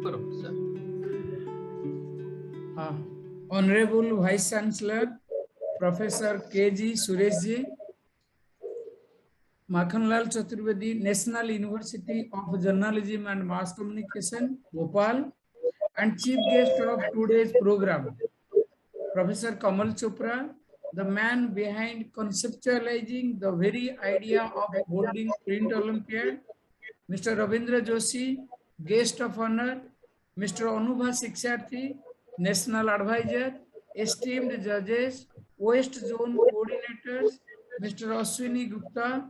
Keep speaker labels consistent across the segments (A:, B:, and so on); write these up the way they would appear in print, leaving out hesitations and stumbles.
A: Sir.
B: Honorable Vice Chancellor, Professor K.G. Sureshji, Makhanlal Chaturvedi, National University of Journalism and Mass Communication, Bhopal, and Chief Guest of today's program, Professor Kamal Chopra, the man behind conceptualizing the very idea of holding Print Olympiad, Mr. Ravindra Joshi, Guest of Honor, Mr. Anubha Shiksharthi, National Advisor, esteemed judges, West Zone coordinators, Mr. Ashwini Gupta,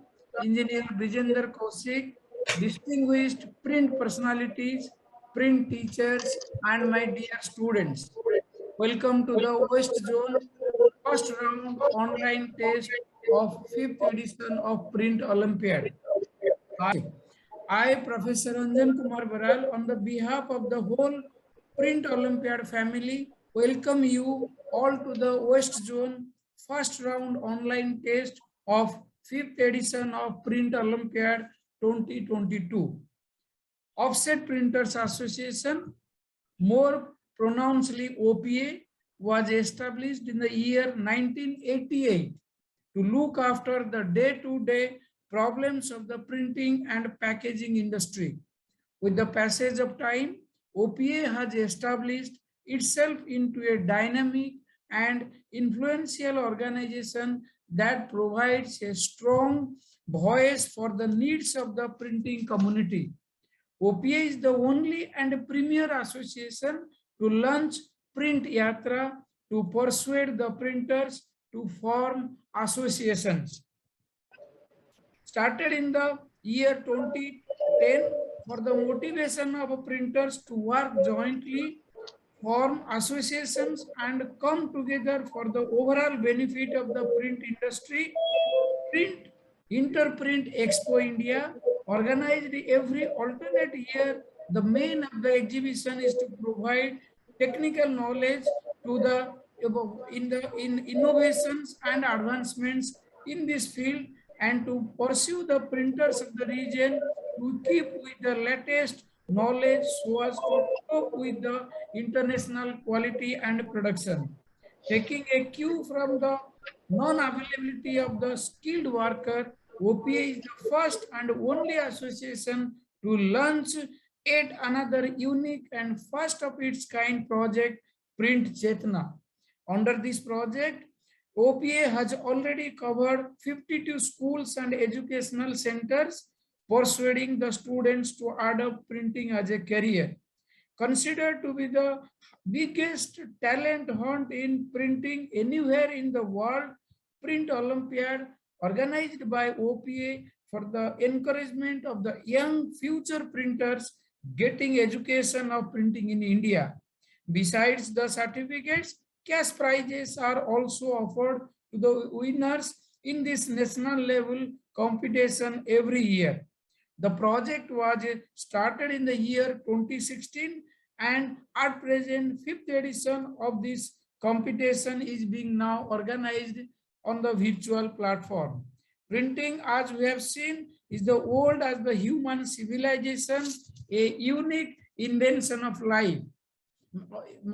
B: Engineer Vijender Kaushik, distinguished print personalities, print teachers, and my dear students. Welcome to the West Zone first round online test of 5th edition of Print Olympiad. I, Professor Ranjan Kumar Baral, on the behalf of the whole Print Olympiad family, welcome you all to the West Zone first round online test of 5th edition of Print Olympiad 2022. Offset Printers Association, more pronouncedly OPA, was established in the year 1988 to look after the day-to-day problems of the printing and packaging industry. With the passage of time, OPA has established itself into a dynamic and influential organization that provides a strong voice for the needs of the printing community. OPA is the only and premier association to launch Print Yatra to persuade the printers to form associations. Started in the year 2010 for the motivation of printers to work jointly, form associations, and come together for the overall benefit of the print industry. Print Interprint Expo India, organized every alternate year. The main of the exhibition is to provide technical knowledge to the in innovations and advancements in this field, and to pursue the printers of the region to keep with the latest knowledge so as to cope with the international quality and production. Taking a cue from the non-availability of the skilled worker, OPA is the first and only association to launch yet another unique and first of its kind project, Print Chetna. Under this project, OPA has already covered 52 schools and educational centers, persuading the students to adopt printing as a career. Considered to be the biggest talent hunt in printing anywhere in the world, Print Olympiad, organized by OPA for the encouragement of the young future printers getting education of printing in India. Besides the certificates, cash prizes are also offered to the winners in this national level competition every year. The project was started in the year 2016, and at present 5th edition of this competition is being now organized on the virtual platform. Printing, as we have seen, is the old as the human civilization, a unique invention of life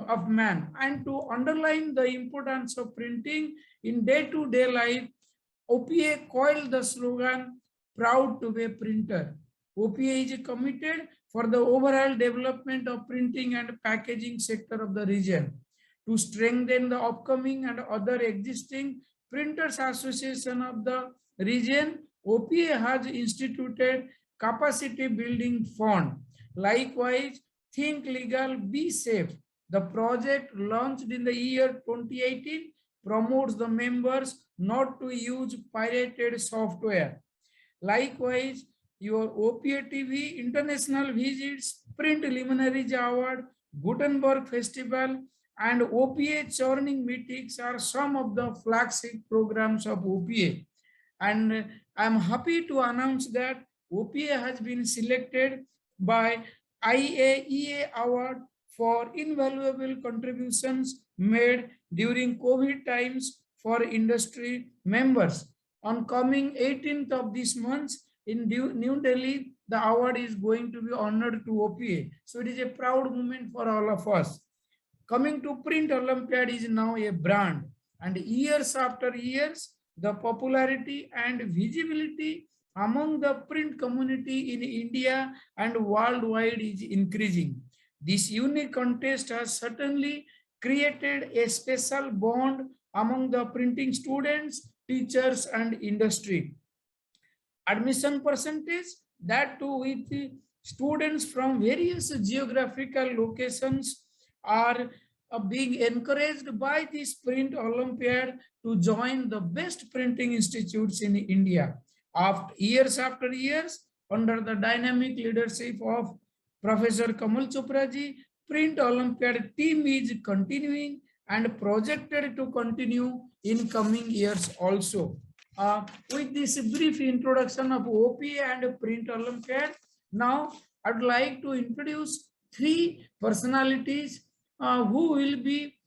B: of man. And to underline the importance of printing in day-to-day life, OPA coiled the slogan, proud to be a printer. OPA is committed for the overall development of printing and packaging sector of the region. To strengthen the upcoming and other existing printers association of the region, OPA has instituted capacity building fund. Likewise, Think Legal, Be Safe. The project launched in the year 2018 promotes the members not to use pirated software. Likewise, your OPA TV international visits, Print Luminaries Award, Gutenberg Festival, and OPA churning meetings are some of the flagship programs of OPA. And I'm happy to announce that OPA has been selected by IAEA Award for invaluable contributions made during COVID times for industry members. On coming 18th of this month in New Delhi, the award is going to be honored to OPA. So it is a proud moment for all of us. Coming to Print Olympiad is now a brand, and years after years, the popularity and visibility among the print community in India and worldwide is increasing. This unique contest has certainly created a special bond among the printing students, teachers, and industry. Admission percentage, that too with students from various geographical locations, are being encouraged by this Print Olympiad to join the best printing institutes in India. After years, under the dynamic leadership of Professor Kamal Chopra ji, Print Olympiad team is continuing and projected to continue in coming years also. With this brief introduction of OPA and Print Olympiad, now I'd like to introduce three personalities who will be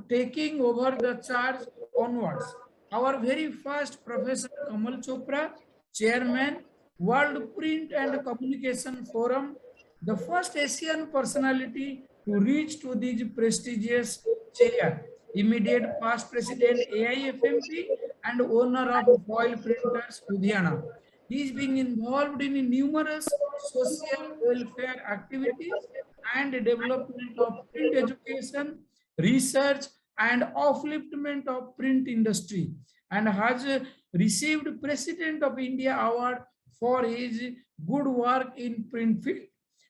B: taking over the charge onwards. Our very first, Professor Kamal Chopra, Chairman, World Print and Communication Forum, the first Asian personality to reach to this prestigious chair. Immediate past President AIFMP and owner of foil printers, Ludhiana. He is being involved in numerous social welfare activities and development of print education, research, and upliftment of print industry, and has received President of India Award for his good work in print field.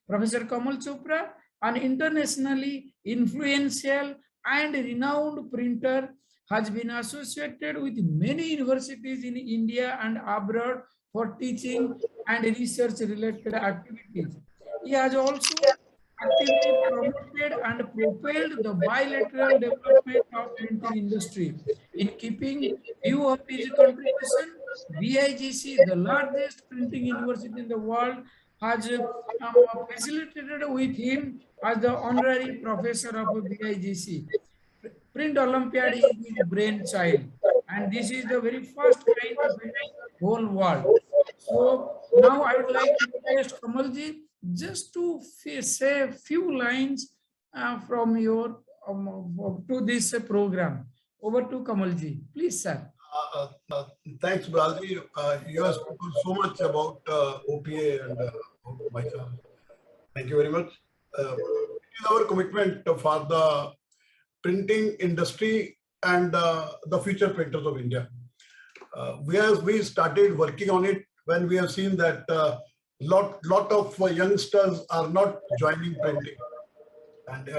B: Professor Kamal Chopra, an internationally influential and renowned printer, has been associated with many universities in India and abroad for teaching and research related activities. He has also actively promoted and propelled the bilateral development of printing industry. In keeping view of his contribution, BIGC, the largest printing university in the world, has facilitated with him as the honorary professor of BIGC. Print Olympiad is his brainchild, and this is the very first kind of a whole world. So now I would like to request Kamalji just to say a few lines from your to this program. Over to Kamalji, please, sir.
A: Thanks, Balaji. You have spoken so much about OPA and myself. Thank you very much. It is our commitment for the printing industry and the future printers of India. We started working on it when we have seen that lot of youngsters are not joining printing, and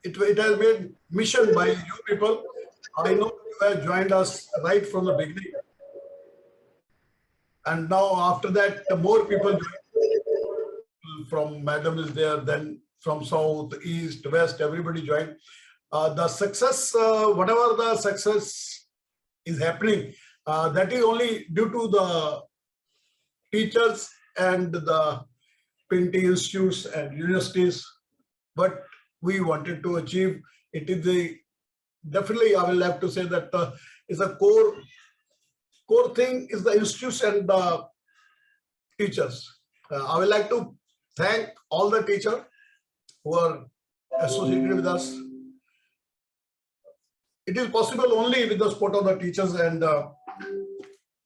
A: it has been mission by you people. I know you have joined us right from the beginning, and now after that more people join. From Madam is there, then from South, East, West, everybody joined. The success, whatever the success is happening, that is only due to the teachers and the printing institutes and universities. But we wanted to achieve, it is the, definitely I will have to say that is a core thing is the institutes and the teachers. I would like to thank all the teachers who are associated with us. It is possible only with the support of the teachers and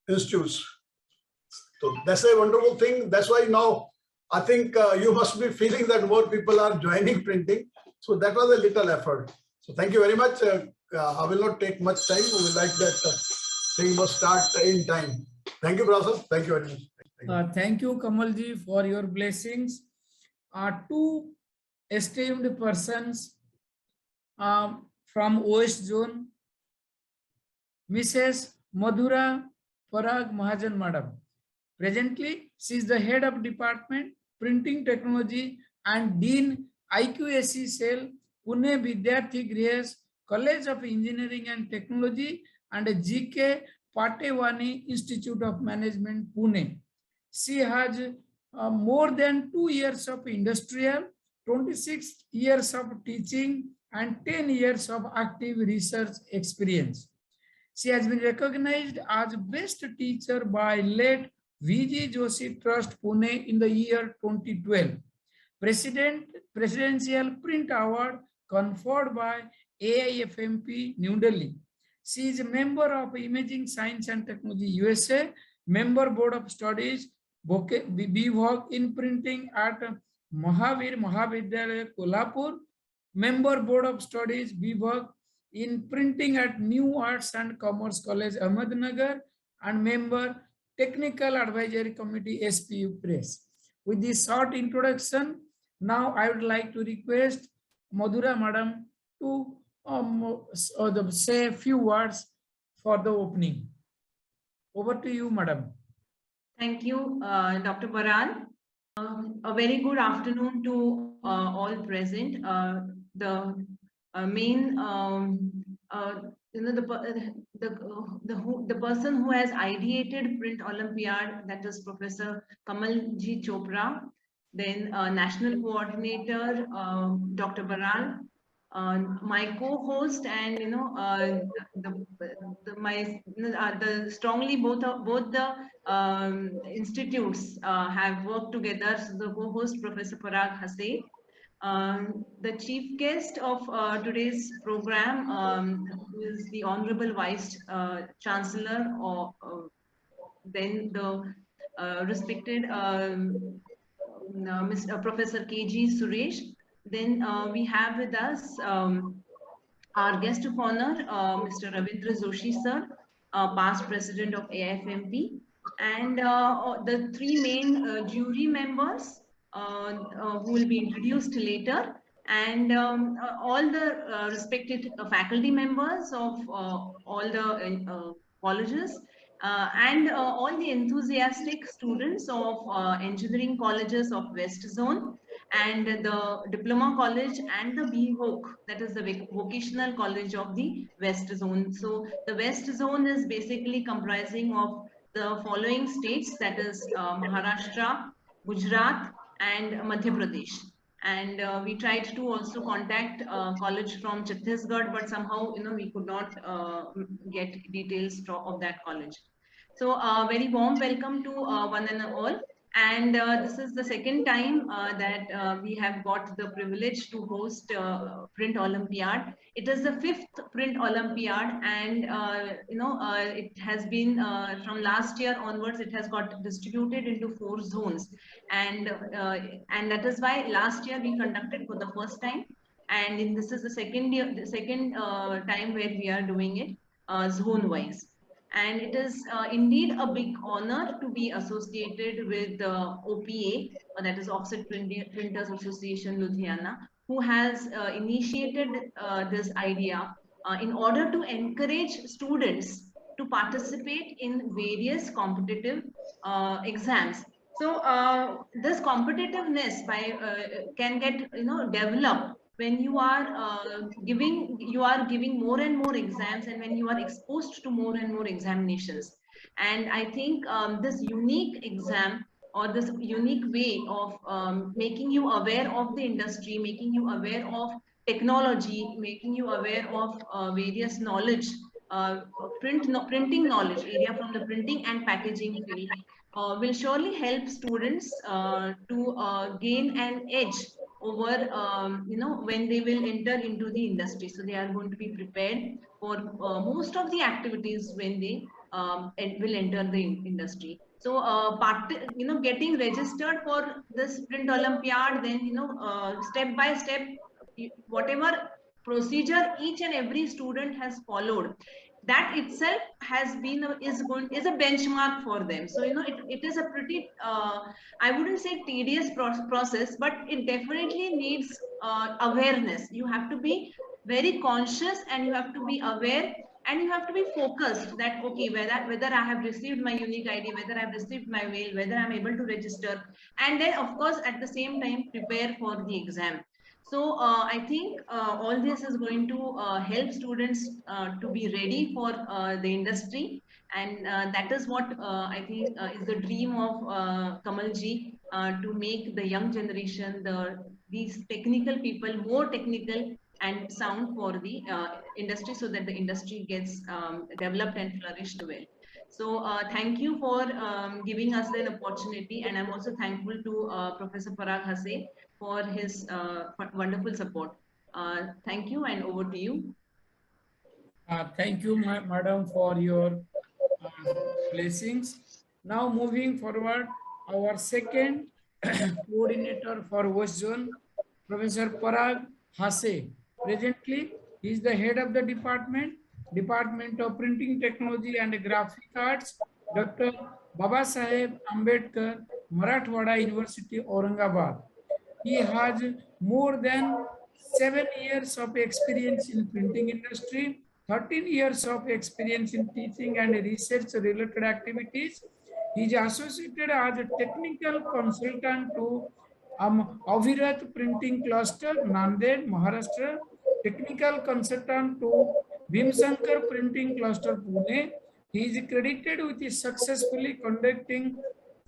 A: institutes. So that's a wonderful thing. That's why now I think you must be feeling that more people are joining printing. So that was a little effort. So thank you very much. I will not take much time. We will like that thing must start in time. Thank you, Professor. Thank you very much.
B: Thank you, Kamalji, for your blessings. Two esteemed persons from West Zone, Mrs. Madhura Parag Mahajan Madam. Presently, she is the head of department, printing technology and Dean IQAC cell, Pune Vidyarthi Grihes, College of Engineering and Technology and GK Patewani Institute of Management, Pune. She has more than 2 years of industrial, 26 years of teaching and 10 years of active research experience. She has been recognized as best teacher by late VG Joshi Trust, Pune in the year 2012. Presidential Print Award conferred by AIFMP, New Delhi. She is a member of Imaging Science and Technology USA, member Board of Studies, BVOG in Printing at Mahavir Mahavidyalaya, Kolhapur, member Board of Studies, BVOG in Printing at New Arts and Commerce College, Ahmednagar, and member Technical Advisory Committee, SPU Press. With this short introduction, now I would like to request Madhura Madam to say a few words for the opening. Over to you, Madam.
C: Thank you, Dr. Baran. A very good afternoon to all present. The main, the person who has ideated Print Olympiad, that is Professor Kamalji Chopra. Then National Coordinator, Dr. Baran. My co-host and the strongly both the institutes have worked together. So the co-host Professor Parag Hase, the chief guest of today's program, who is the Honorable Vice Chancellor, or then the respected Mr. Professor KG Suresh. Then we have with us our guest of honor, Mr. Ravindra Joshi sir, past president of AIFMP, and the three main jury members who will be introduced later, and all the respected faculty members of all the colleges, and all the enthusiastic students of engineering colleges of West Zone, and the diploma college and the BVOC, that is the vocational college of the West Zone. So the West Zone is basically comprising of the following states, that is Maharashtra, Gujarat, and Madhya Pradesh. And we tried to also contact college from Chhattisgarh, but somehow we could not get details of that college. So very warm welcome to one and all. And this is the second time that we have got the privilege to host Print Olympiad. It is the 5th Print Olympiad, and it has been from last year onwards. It has got distributed into 4 zones, and that is why last year we conducted for the first time, and this is the second time where we are doing it zone wise. And it is indeed a big honor to be associated with OPA, that is Offset Printers Association Ludhiana, who has initiated this idea in order to encourage students to participate in various competitive exams. So this competitiveness can get developed when you are giving more and more exams, and when you are exposed to more and more examinations. And I think this unique exam, or this unique way of making you aware of the industry, making you aware of technology, making you aware of various knowledge, printing knowledge area from the printing and packaging field, will surely help students to gain an edge over when they will enter into the industry. So they are going to be prepared for most of the activities when they will enter the industry. So getting registered for this Print Olympiad, then step by step, whatever procedure each and every student has followed, that itself has been is a benchmark for them. So it is a pretty I wouldn't say tedious process, but it definitely needs awareness. You have to be very conscious, and you have to be aware, and you have to be focused that okay, whether I have received my unique ID, whether I've received my mail, whether I'm able to register, and then of course at the same time prepare for the exam. So I think all this is going to help students to be ready for the industry, and that is what I think is the dream of Kamalji, to make the young generation, these technical people, more technical and sound for the industry, so that the industry gets developed and flourished well. So thank you for giving us an opportunity, and I'm also thankful to Professor Parag Hase for his wonderful support. Thank you, and over to you.
B: Thank you, madam, for your blessings. Now moving forward, our second coordinator for West Zone, Professor Parag Hase. Presently, he is the head of the Department of Printing Technology and Graphic Arts, Dr. Baba Saheb Ambedkar, Marathwada University, Aurangabad. He has more than 7 years of experience in printing industry, 13 years of experience in teaching and research related activities. He is associated as a technical consultant to Avirat Printing Cluster, Nanded, Maharashtra, technical consultant to Bhimsankar Printing Cluster, Pune. He is credited with successfully conducting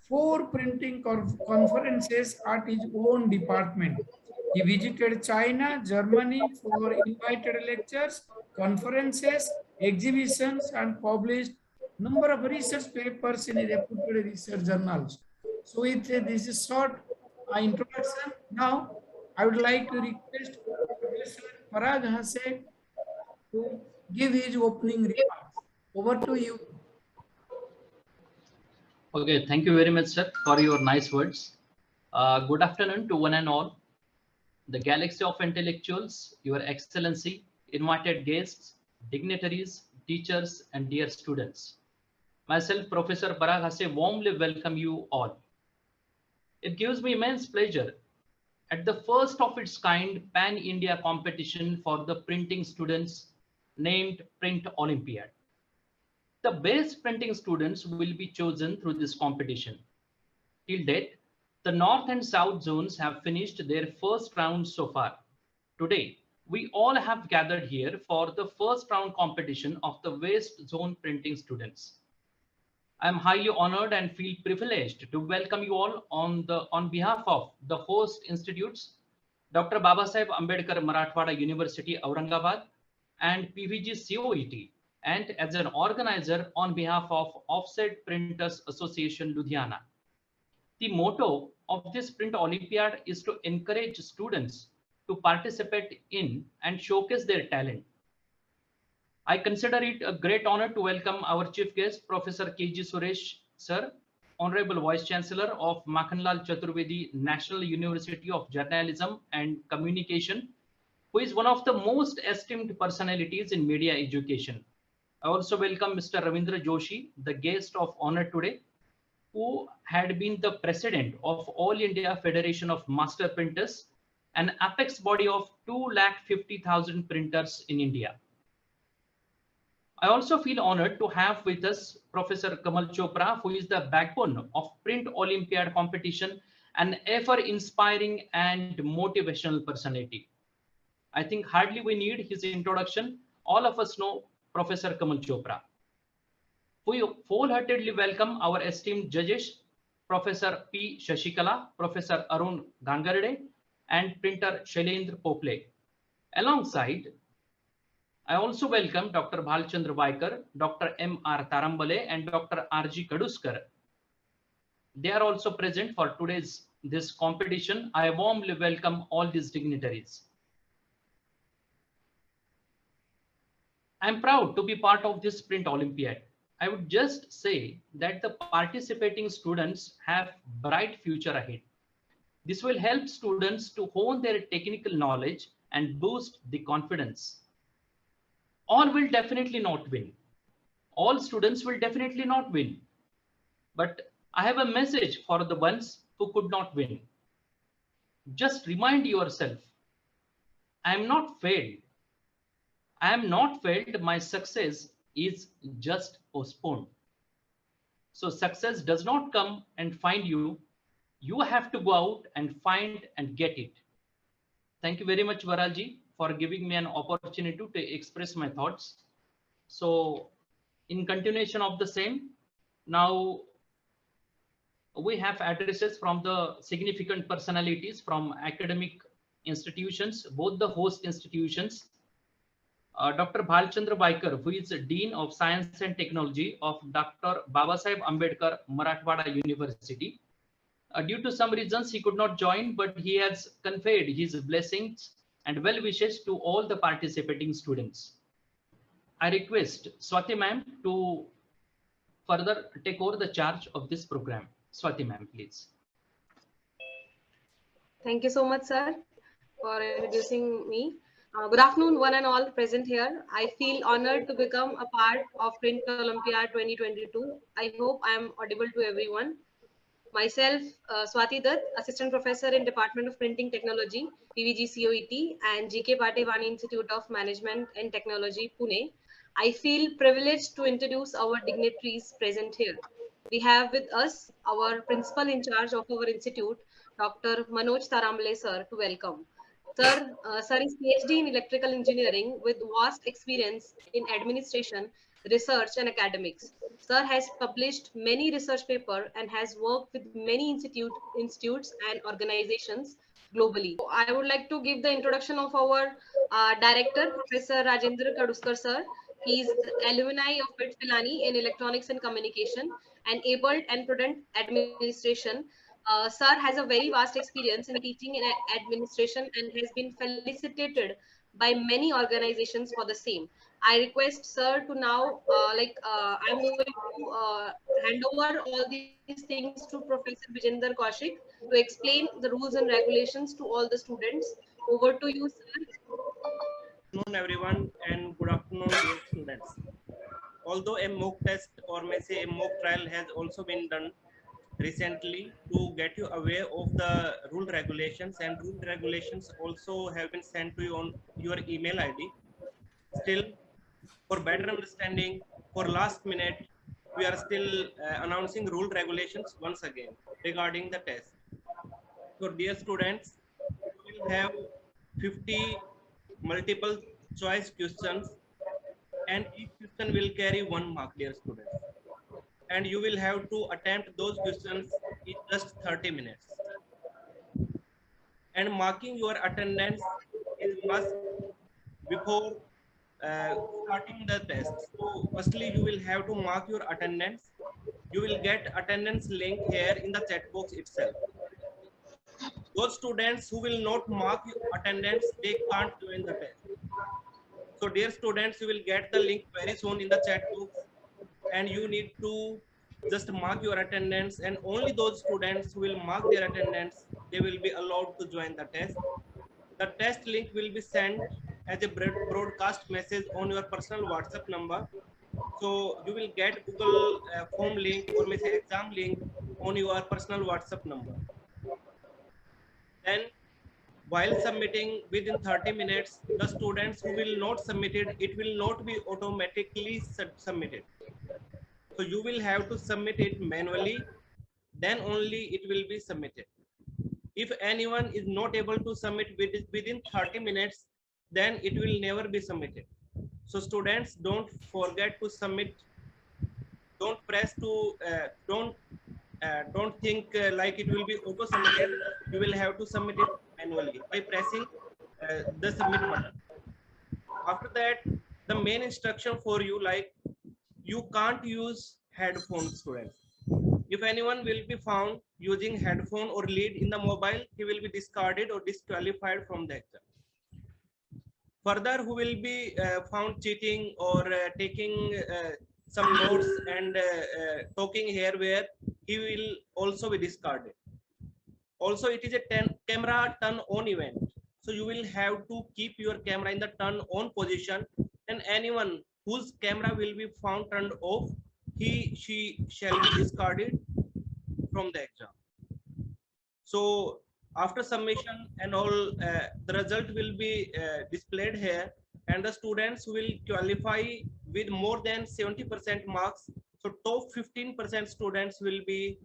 B: 4 printing conferences at his own department. He visited China, Germany for invited lectures, conferences, exhibitions, and published number of research papers in reputed research journals. So with this is short introduction. Now I would like to request Professor Parag Hase to give his opening remarks. Over to you.
D: Okay, thank you very much, sir, for your nice words. Good afternoon to one and all. The galaxy of intellectuals, Your Excellency, invited guests, dignitaries, teachers, and dear students. Myself, Professor Parag Hase, warmly welcome you all. It gives me immense pleasure at the first of its kind Pan-India competition for the printing students named Print Olympiad. The best printing students will be chosen through this competition. Till date, the North and South zones have finished their first round so far. Today, we all have gathered here for the first round competition of the West Zone printing students. I am highly honored and feel privileged to welcome you all on behalf of the host institutes, Dr. Baba Saheb Ambedkar Marathwada University, Aurangabad, and PVG COET, and as an organizer on behalf of Offset Printers Association, Ludhiana. The motto of this Print Olympiad is to encourage students to participate in and showcase their talent. I consider it a great honor to welcome our chief guest, Professor K.G. Suresh, sir, Honorable Vice Chancellor of Makhanlal Chaturvedi National University of Journalism and Communication, who is one of the most esteemed personalities in media education. I also welcome Mr. Ravindra Joshi, the guest of honor today, who had been the president of All India Federation of Master Printers, an apex body of 250,000 printers in India. I also feel honored to have with us Professor Kamal Chopra, who is the backbone of Print Olympiad competition, an ever-inspiring and motivational personality. I think hardly we need his introduction. All of us know Professor Kamal Chopra. We wholeheartedly welcome our esteemed judges, Professor P. Shashikala, Professor Arun Gangarde, and printer Shailendra Pople. Alongside, I also welcome Dr. Bhalchandra Vaikar, Dr. M.R. Tarambale, and Dr. R.G. Kaduskar. They are also present for this competition. I warmly welcome all these dignitaries. I am proud to be part of this Print Olympiad. I would just say that the participating students have bright future ahead. This will help students to hone their technical knowledge and boost the confidence. All will definitely not win. All students will definitely not win. But I have a message for the ones who could not win. Just remind yourself, I am not failed. I am not failed. My success is just postponed. So success does not come and find you. You have to go out and find and get it. Thank you very much, Varalji, for giving me an opportunity to express my thoughts. So in continuation of the same, now we have addresses from the significant personalities from academic institutions, both the host institutions Dr. Bhalchandra Baikar, who is Dean of Science and Technology of Dr. Babasaheb Ambedkar Marathwada University. Due to some reasons, he could not join, but he has conveyed his blessings and well wishes to all the participating students. I request Swati ma'am to further take over the charge of this program. Swati ma'am, please.
E: Thank you so much, sir, for introducing me. Good afternoon, one and all present here. I feel honored to become a part of Print Olympiad 2022. I hope I am audible to everyone. Myself, Swati Dutt, Assistant Professor in Department of Printing Technology, PVG COET, and GK Patevani Institute of Management and Technology, Pune. I feel privileged to introduce our dignitaries present here. We have with us our principal in charge of our institute, Dr. Manoj Taramble, sir, to welcome. Sir is PhD in electrical engineering with vast experience in administration, research, and academics. Sir has published many research papers and has worked with many institutes and organizations globally. I would like to give the introduction of our director, Professor Rajendra Kaduskar, sir. He is alumni of Pitt Pilani in electronics and communication and able and prudent administration. Sir has a very vast experience in teaching in administration and has been felicitated by many organizations for the same. I request sir to now, I'm going to hand over all these things to Professor Vijender Kaushik to explain the rules and regulations to all the students. Over to you, sir.
F: Good afternoon, everyone, and good afternoon, dear students. Although a mock test or may say a mock trial has also been done recently to get you aware of the rule regulations, and rule regulations also have been sent to you on your email ID. Still, for better understanding, for last minute, we are still announcing rule regulations once again regarding the test. So dear students, you will have 50 multiple choice questions, and each question will carry 1 mark, dear students. And you will have to attempt those questions in just 30 minutes. And marking your attendance is must before starting the test. So firstly, you will have to mark your attendance. You will get attendance link here in the chat box itself. Those students who will not mark your attendance, they can't join the test. So dear students, you will get the link very soon in the chat box, and you need to just mark your attendance, and only those students who will mark their attendance, they will be allowed to join the test. The test link will be sent as a broadcast message on your personal WhatsApp number. So you will get Google form link or may say exam link on your personal WhatsApp number. Then while submitting within 30 minutes, the students who will not submit it will not be automatically submitted. So you will have to submit it manually, then only it will be submitted. If anyone is not able to submit within 30 minutes, then it will never be submitted. So students, don't forget to submit. Don't press to, don't think like it will be auto submitted. You will have to submit it manually by pressing the submit button. After that, the main instruction for you, like you can't use headphones, students. If anyone will be found using headphone or lead in the mobile, he will be discarded or disqualified from the exam. Further, who will be found cheating or taking some notes and talking here where, he will also be discarded. Also, it is a camera turn on event. So you will have to keep your camera in the turn on position, and anyone whose camera will be found turned off, she shall be discarded from the exam. So after submission and all, the result will be displayed here, and the students will qualify with more than 70% marks. So top 15% students will be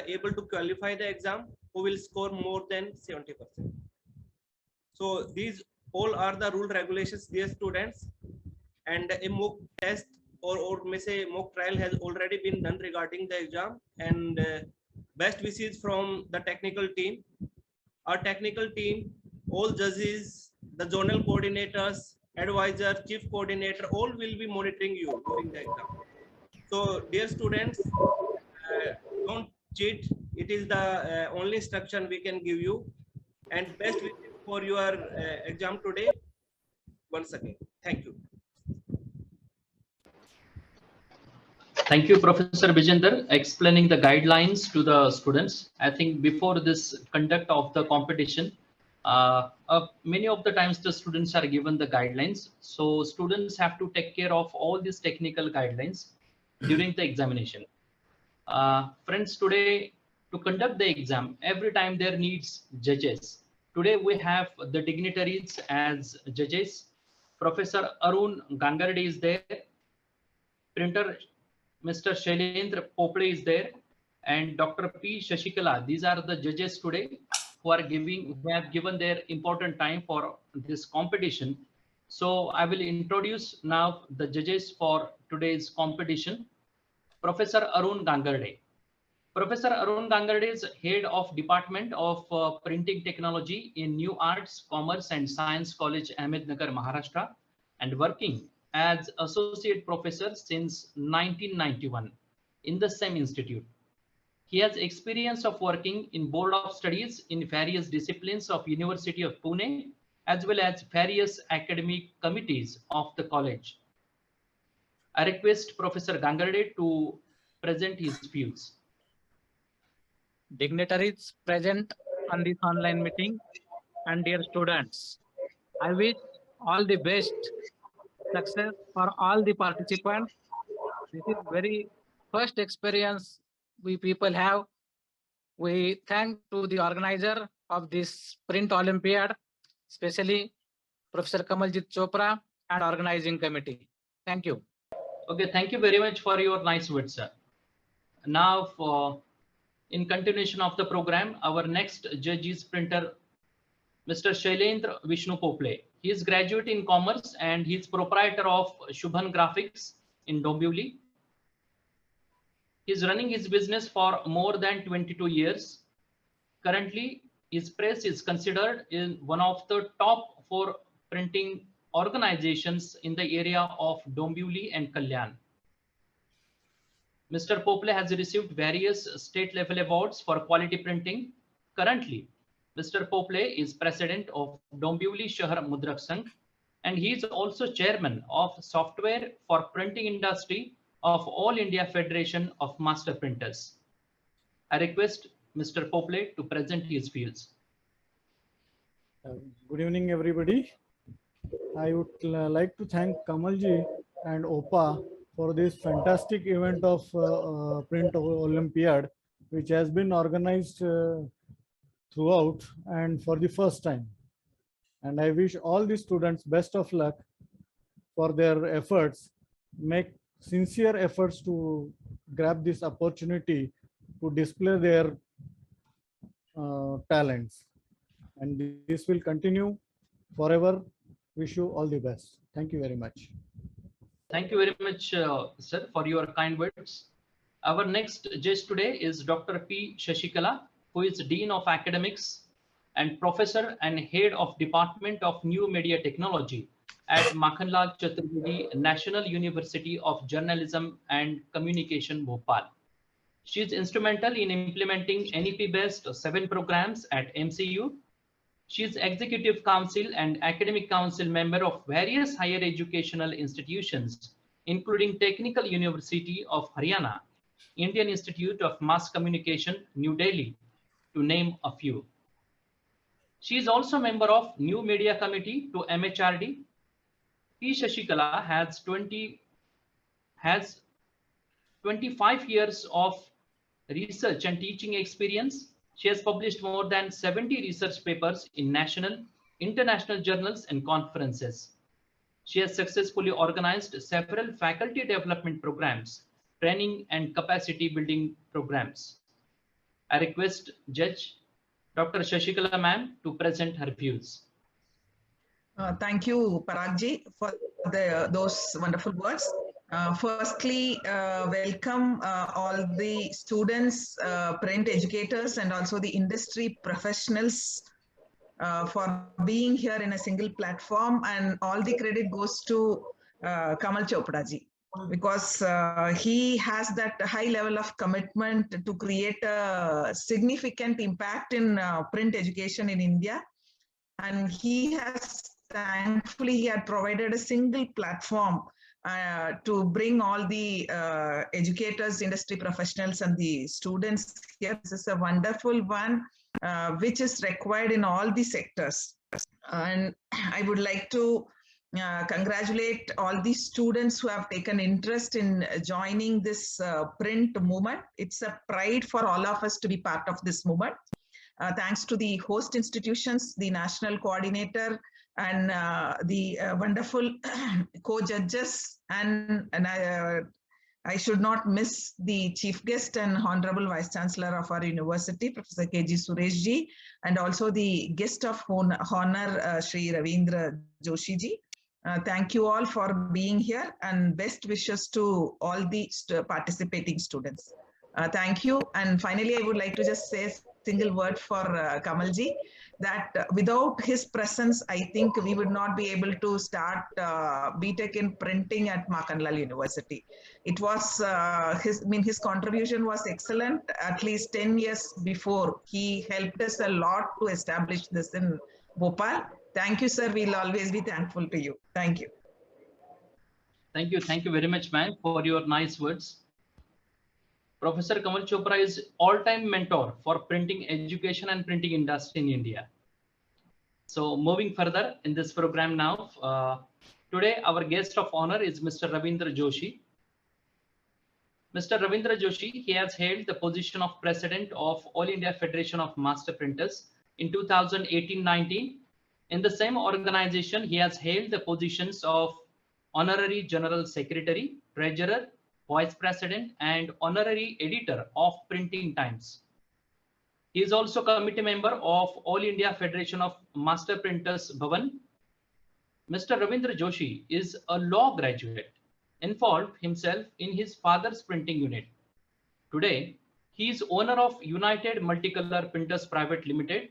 F: able to qualify the exam, who will score more than 70%. So these all are the rule regulations, dear students. And a mock test or may say mock trial has already been done regarding the exam, and best wishes from the technical team. Our technical team, all judges, the zonal coordinators, advisor, chief coordinator, all will be monitoring you during the exam. So dear students, don't cheat. It is the only instruction we can give you. And best wishes for your exam today. Once again, thank you.
D: Thank you, Professor Vijender, explaining the guidelines to the students. I think before this conduct of the competition, many of the times the students are given the guidelines. So students have to take care of all these technical guidelines during the examination. Friends, today to conduct the exam, every time there needs judges. Today we have the dignitaries as judges. Professor Arun Gangardi is there. Printer Mr. Shailendra Pople is there, and Dr. P. Shashikala. These are the judges today who have given their important time for this competition. So I will introduce now the judges for today's competition. Professor Arun Gangarde. Professor Arun Gangarde is head of Department of Printing Technology in New Arts, Commerce and Science College, Ahmednagar, Maharashtra, and working as associate professor since 1991 in the same institute. He has experience of working in board of studies in various disciplines of University of Pune, as well as various academic committees of the college. I request Professor Gangarde to present his views.
G: Dignitaries present on this online meeting and dear students, I wish all the best success for all the participants. This is very first experience we people have. We thank to the organizer of this Print Olympiad, especially Professor Kamaljit Chopra and organizing committee. Thank you.
D: Okay, thank you very much for your nice words, sir. Now, in continuation of the program, our next judge is printer Mr. Shailendra Vishnu Pople. He is graduate in commerce and he is proprietor of Shubhan Graphics in Dombivli. He is running his business for more than 22 years. Currently, his press is considered in one of the top 4 printing organizations in the area of Dombivli and Kalyan. Mr. Pople has received various state-level awards for quality printing. Currently, Mr. Pople is president of Dombivli Shahar Mudrak Sangh, and he is also chairman of Software for Printing Industry of All India Federation of Master Printers. I request Mr. Pople to present his views.
H: Good evening, everybody. I would like to thank Kamalji and OPA for this fantastic event of Print Olympiad, which has been organized throughout and for the first time. And I wish all the students best of luck for their efforts, make sincere efforts to grab this opportunity to display their talents. And this will continue forever. Wish you all the best. Thank you very much.
D: Thank you very much, sir, for your kind words. Our next guest today is Dr. P. Shashikala, who is Dean of Academics and Professor and Head of Department of New Media Technology at Makhanlal Chaturvedi National University of Journalism and Communication, Bhopal. She is instrumental in implementing NEP-based 7 programs at MCU. She is Executive Council and Academic Council member of various higher educational institutions, including Technical University of Haryana, Indian Institute of Mass Communication, New Delhi, to name a few. She is also a member of New Media Committee to MHRD. P. Shashikala has 25 years of research and teaching experience. She has published more than 70 research papers in national, international journals and conferences. She has successfully organized several faculty development programs, training and capacity building programs. I request Judge Dr. Shashikala ma'am to present her views.
I: Thank you, Paragji, for those wonderful words. Firstly, welcome all the students, print educators, and also the industry professionals for being here in a single platform, and all the credit goes to Kamal Chopra ji, because he has that high level of commitment to create a significant impact in print education in India. And he has, thankfully, he had provided a single platform to bring all the educators, industry professionals, and the students here. This is a wonderful one, which is required in all the sectors. And I would like to congratulate all the students who have taken interest in joining this print movement. It's a pride for all of us to be part of this movement. Thanks to the host institutions, the national coordinator, and the wonderful co-judges, and I should not miss the chief guest and honorable vice chancellor of our university, Professor K.G. Suresh ji, and also the guest of honor, Sri Ravindra Joshi ji. Thank you all for being here, and best wishes to all the participating students. Thank you. And finally, I would like to just say a single word for Kamalji, that without his presence, I think we would not be able to start BTech in printing at Makanlal University. It was his contribution was excellent. At least 10 years before, he helped us a lot to establish this in Bhopal. Thank you, sir. We'll always be thankful to you. Thank you.
D: Thank you. Thank you very much, ma'am, for your nice words. Professor Kamal Chopra is all-time mentor for printing education and printing industry in India. So moving further in this program now, today our guest of honor is Mr. Ravindra Joshi. Mr. Ravindra Joshi, he has held the position of President of All India Federation of Master Printers in 2018-19. In the same organization, he has held the positions of Honorary General Secretary, Treasurer, Vice President, and Honorary Editor of Printing Times. He is also committee member of All India Federation of Master Printers Bhavan. Mr. Ravindra Joshi is a law graduate, involved himself in his father's printing unit. Today, he is owner of United Multicolor Printers Private Limited,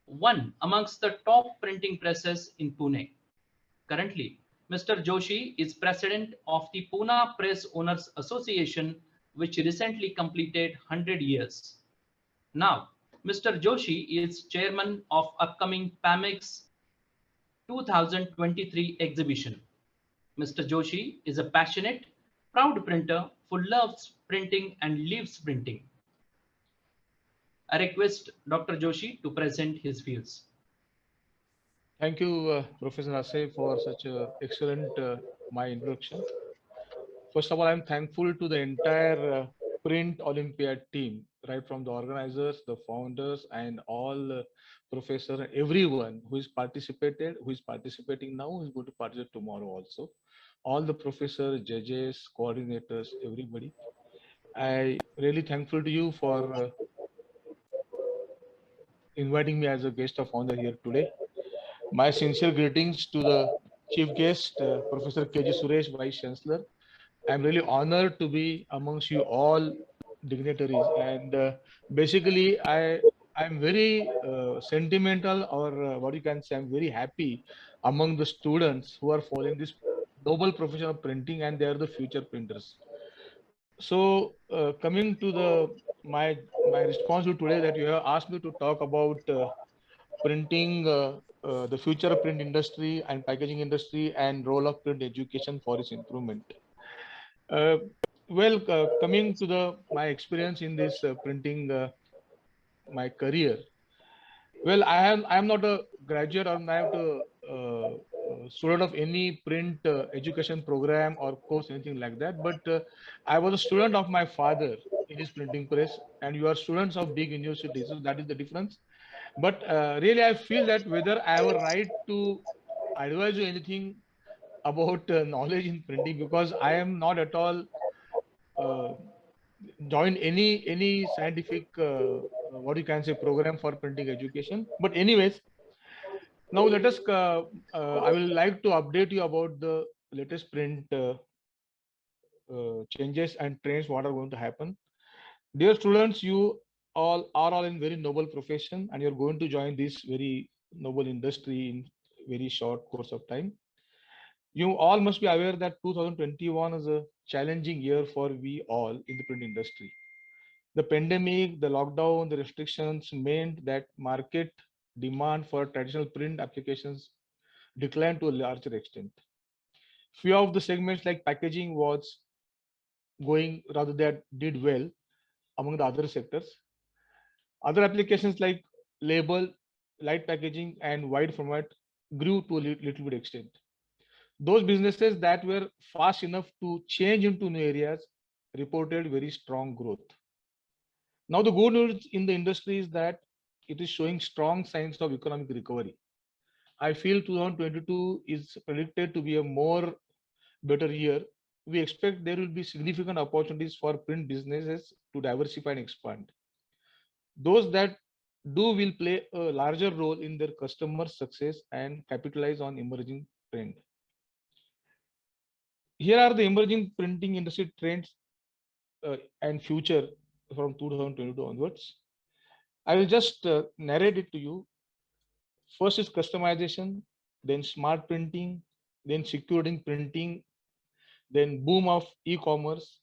D: one amongst the top printing presses in Pune. Currently, Mr. Joshi is president of the Pune Press Owners Association, which recently completed 100 years. Now, Mr. Joshi is chairman of upcoming PAMEX 2023 exhibition. Mr. Joshi is a passionate, proud printer who loves printing and lives printing. I request Dr. Joshi to present his views.
J: Thank you, Professor Asay, for such an excellent my introduction. First of all, I'm thankful to the entire Print Olympiad team, right from the organizers, the founders, and all professors, everyone who is participated, who is participating now, who is going to participate tomorrow also. All the professors, judges, coordinators, everybody. I really thankful to you for inviting me as a guest of honor here today. My sincere greetings to the chief guest, Professor K.G. Suresh, Vice Chancellor. I'm really honored to be amongst you all dignitaries. And basically, I'm very sentimental, or what you can say, I'm very happy among the students who are following this noble profession of printing, and they are the future printers. So coming to my response to today, that you have asked me to talk about printing, the future of print industry and packaging industry, and role of print education for its improvement. Coming to my experience in this printing, my career. Well, I am not a graduate, or I'm not a student of any print education program or course, anything like that. But I was a student of my father in his printing press, and you are students of big universities, so that is the difference. But really, I feel that whether I have a right to advise you anything about knowledge in printing, because I am not at all joined any scientific what you can say program for printing education. But anyways, now let us I will like to update you about the latest print changes and trends what are going to happen. Dear students, you all are in very noble profession, and you're going to join this very noble industry in very short course of time. You all must be aware that 2021 is a challenging year for we all in the print industry. The pandemic, the lockdown, the restrictions meant that market demand for traditional print applications declined to a larger extent. Few of the segments like packaging was going rather that did well among the other sectors. Other applications like label, light packaging, and wide format grew to a little bit extent. Those businesses that were fast enough to change into new areas reported very strong growth. Now, the good news in the industry is that it is showing strong signs of economic recovery. I feel 2022 is predicted to be a more better year. We expect there will be significant opportunities for print businesses to diversify and expand. Those that do will play a larger role in their customer success and capitalize on emerging trend. Here are the emerging printing industry trends and future from 2022 onwards. I will just narrate it to you. First is customization, then smart printing, then secured in printing, then boom of e-commerce,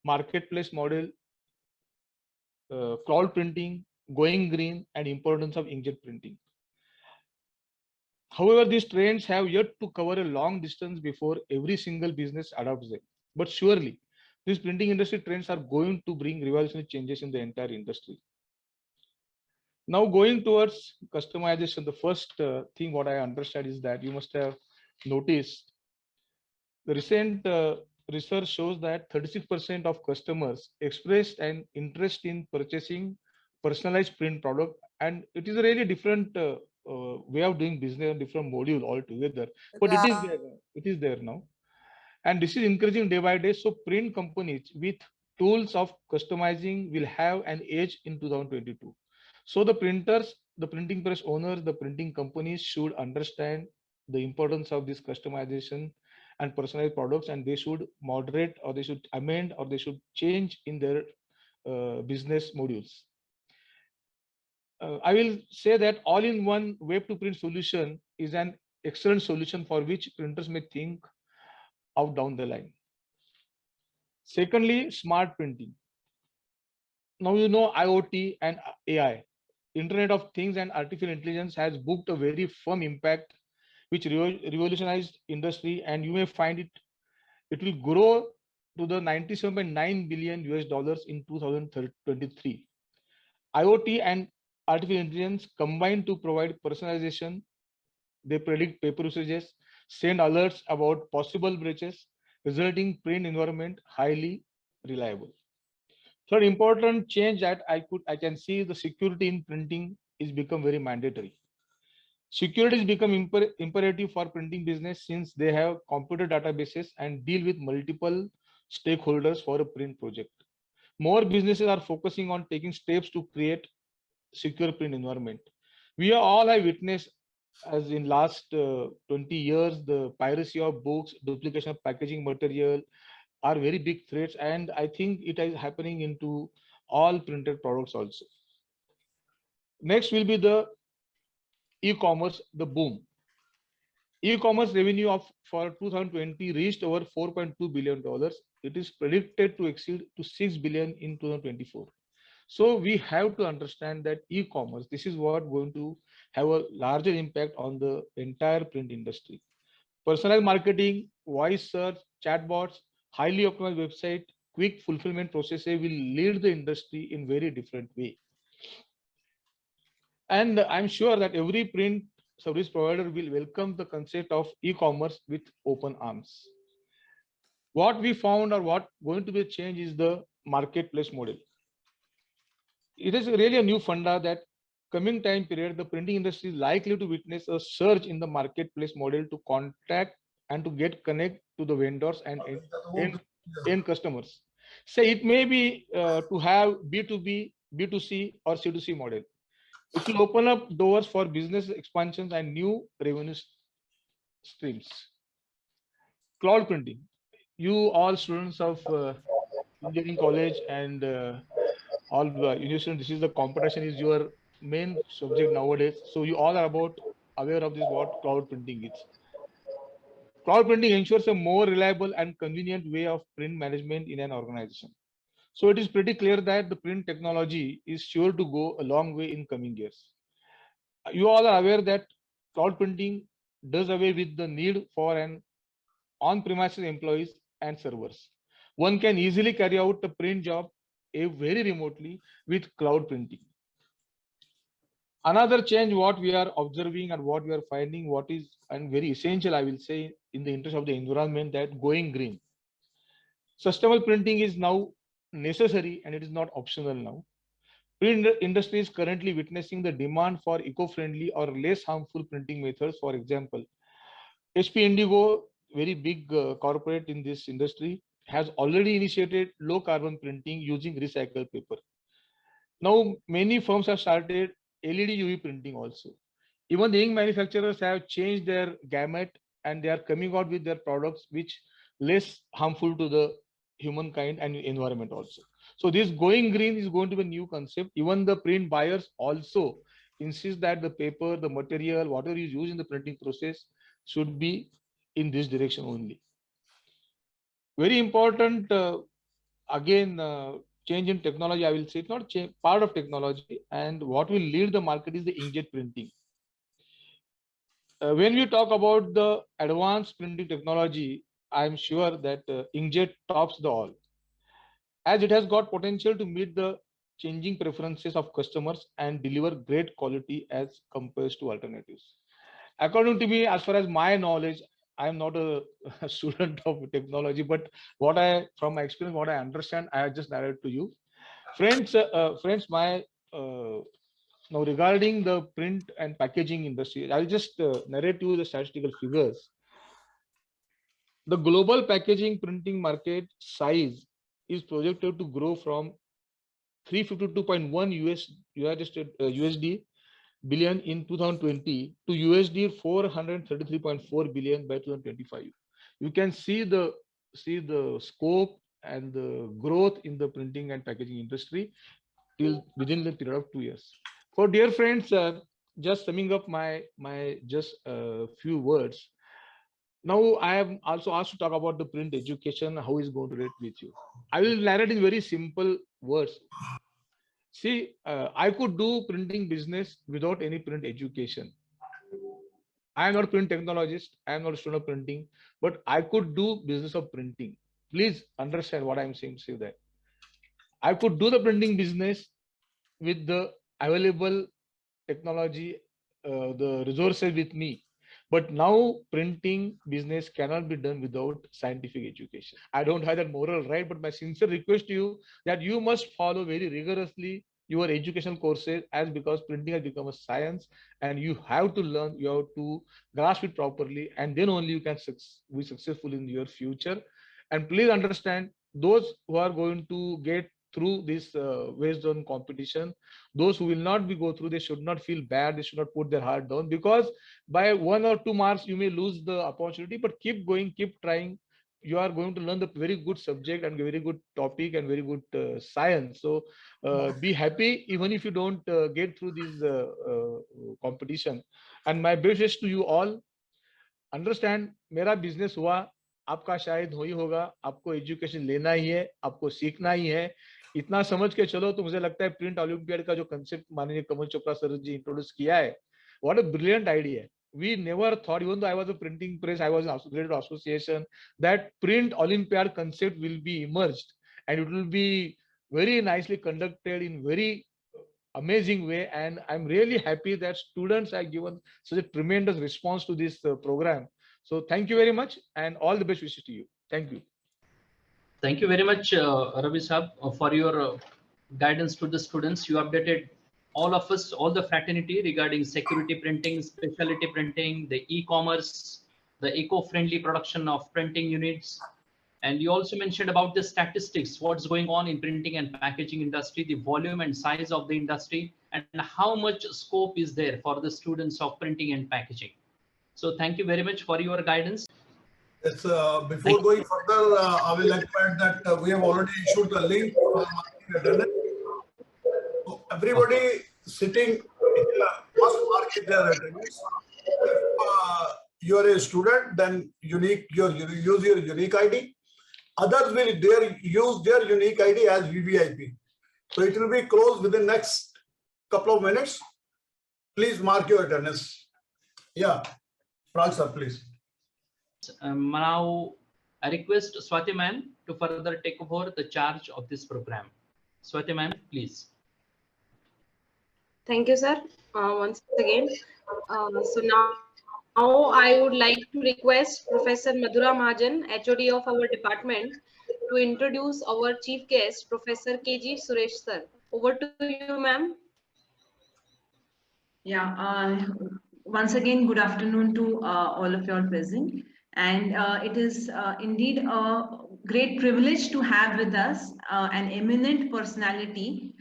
J: marketplace model, cloud printing, going green, and importance of inkjet printing. However, these trends have yet to cover a long distance before every single business adopts them. But surely, these printing industry trends are going to bring revolutionary changes in the entire industry. Now, going towards customization, the first thing what I understand is that you must have noticed the recent research shows that 36% of customers expressed an interest in purchasing personalized print product, and it is a really different way of doing business, a different module altogether. But it is there. It is there now, and this is increasing day by day. So print companies with tools of customizing will have an edge in 2022. So the printers, the printing press owners, the printing companies should understand the importance of this customization and personalized products, and they should moderate, or they should amend, or they should change in their business modules. I will say that all-in-one web to print solution is an excellent solution for which printers may think of down the line. Secondly, smart printing. Now you know IoT and AI, Internet of Things and artificial intelligence has booked a very firm impact which revolutionized industry, and you may find it will grow to the 97.9 billion US dollars in 2023. IoT and artificial intelligence combine to provide personalization. They predict paper usages, send alerts about possible breaches, resulting print environment highly reliable. Third important change that I can see, the security in printing is become very mandatory. Security has become imperative for printing business since they have computer databases and deal with multiple stakeholders for a print project. More businesses are focusing on taking steps to create secure print environment. We all have witnessed, as in last 20 years, the piracy of books, duplication of packaging material are very big threats, and I think it is happening into all printed products also. Next will be the e-commerce, the boom. E-commerce revenue for 2020 reached over $4.2 billion. It is predicted to exceed to $6 billion in 2024. So we have to understand that e-commerce, this is what going to have a larger impact on the entire print industry. Personalized marketing, voice search, chatbots, highly optimized website, quick fulfillment processes will lead the industry in very different way. And I'm sure that every print service provider will welcome the concept of e-commerce with open arms. What we found, or what going to be a change, is the marketplace model. It is really a new funda that coming time period, the printing industry is likely to witness a surge in the marketplace model to contact and to get connect to the vendors and end customers. Say it may be to have B2B, B2C or C2C model. It will open up doors for business expansions and new revenue streams. Cloud printing. You all students of engineering college and all university, this is the competition is your main subject nowadays. So you all are aware of this, what cloud printing is. Cloud printing ensures a more reliable and convenient way of print management in an organization. So it is pretty clear that the print technology is sure to go a long way in coming years. You all are aware that cloud printing does away with the need for an on-premises employees and servers. One can easily carry out the print job very remotely with cloud printing. Another change what we are observing and what we are finding, what is and very essential, I will say, in the interest of the environment, that going green. Sustainable printing is now necessary and it is not optional now. Print industry is currently witnessing the demand for eco-friendly or less harmful printing methods. For example, HP Indigo, very big corporate in this industry, has already initiated low carbon printing using recycled paper. Now, many firms have started LED UV printing also. Even the ink manufacturers have changed their gamut and they are coming out with their products which less harmful to the humankind and environment also. So this going green is going to be a new concept. Even the print buyers also insist that the paper, the material, whatever is used in the printing process should be in this direction only. Very important, again, change in technology, I will say, it's not change, part of technology, and what will lead the market is the inkjet printing. When we talk about the advanced printing technology, I'm sure that inkjet tops the all, as it has got potential to meet the changing preferences of customers and deliver great quality as compared to alternatives. According to me, as far as my knowledge, I am not a student of technology, but what from my experience, what I understand, I just narrate to you. Friends, now regarding the print and packaging industry, I'll just narrate you the statistical figures. The global packaging printing market size is projected to grow from 352.1 USD billion in 2020 to USD 433.4 billion by 2025. You can see the scope and the growth in the printing and packaging industry till within the period of 2 years. For dear friends, just summing up my just few words. Now I am also asked to talk about the print education, how is going to relate with you. I will narrate in very simple words. See, I could do printing business without any print education. I am not a print technologist. I am not a student of printing, but I could do business of printing. Please understand what I am saying. Say that I could do the printing business with the available technology, the resources with me. But now printing business cannot be done without scientific education. I don't have that moral right, but my sincere request to you that you must follow very rigorously your educational courses, as because printing has become a science and you have to learn, you have to grasp it properly, and then only you can be successful in your future. And please understand, those who are going to get through this based on competition, those who will not be go through, they should not feel bad, they should not put their heart down, because by 1 or 2 marks you may lose the opportunity, but keep going, keep trying. You are going to learn the very good subject and very good topic and very good science. So be happy even if you don't get through this competition. And my best wish to you all, understand मेरा business हुआ, आपका शायद हो ही होगा, आपको education लेना ही है, आपको सीखना ही है, इतना समझ के चलो तो मुझे लगता है प्रिंट ओलंपियाड का जो कंसेप्ट माननीय कमल चोपड़ा सर जी इंट्रोड्यूस किया है, व्हाट अ ब्रिलियंट आइडिया है. We never thought, even though I was a printing press, I was associated with association, that print Olympiad concept will be emerged and it will be very nicely conducted in very amazing way. And I'm really happy that students have given such a tremendous response to this program. So thank you very much and all the best wishes to you. Thank you.
D: Thank you very much, Ravi Saab, for your guidance to the students. You updated all of us, all the fraternity regarding security printing, specialty printing, the e-commerce, the eco-friendly production of printing units. And you also mentioned about the statistics, what's going on in printing and packaging industry, the volume and size of the industry, and how much scope is there for the students of printing and packaging. So thank you very much for your guidance.
A: Yes, before going further, I will like to add that we have already issued the link for marketing attendance. So everybody sitting must mark their attendance. If you are a student, then use your unique ID. Others will use their unique ID as VVIP. So it will be closed within next couple of minutes. Please mark your attendance. Yeah, Prank sir, please.
D: Now, I request Swati ma'am to further take over the charge of this program. Swati ma'am, please.
E: Thank you, sir. Once again. So now I would like to request Professor Madhura Mahajan, HOD of our department, to introduce our chief guest, Professor KG Suresh sir. Over to you, ma'am.
C: Yeah, once again, good afternoon to all of you all present. And it is indeed a great privilege to have with us an eminent personality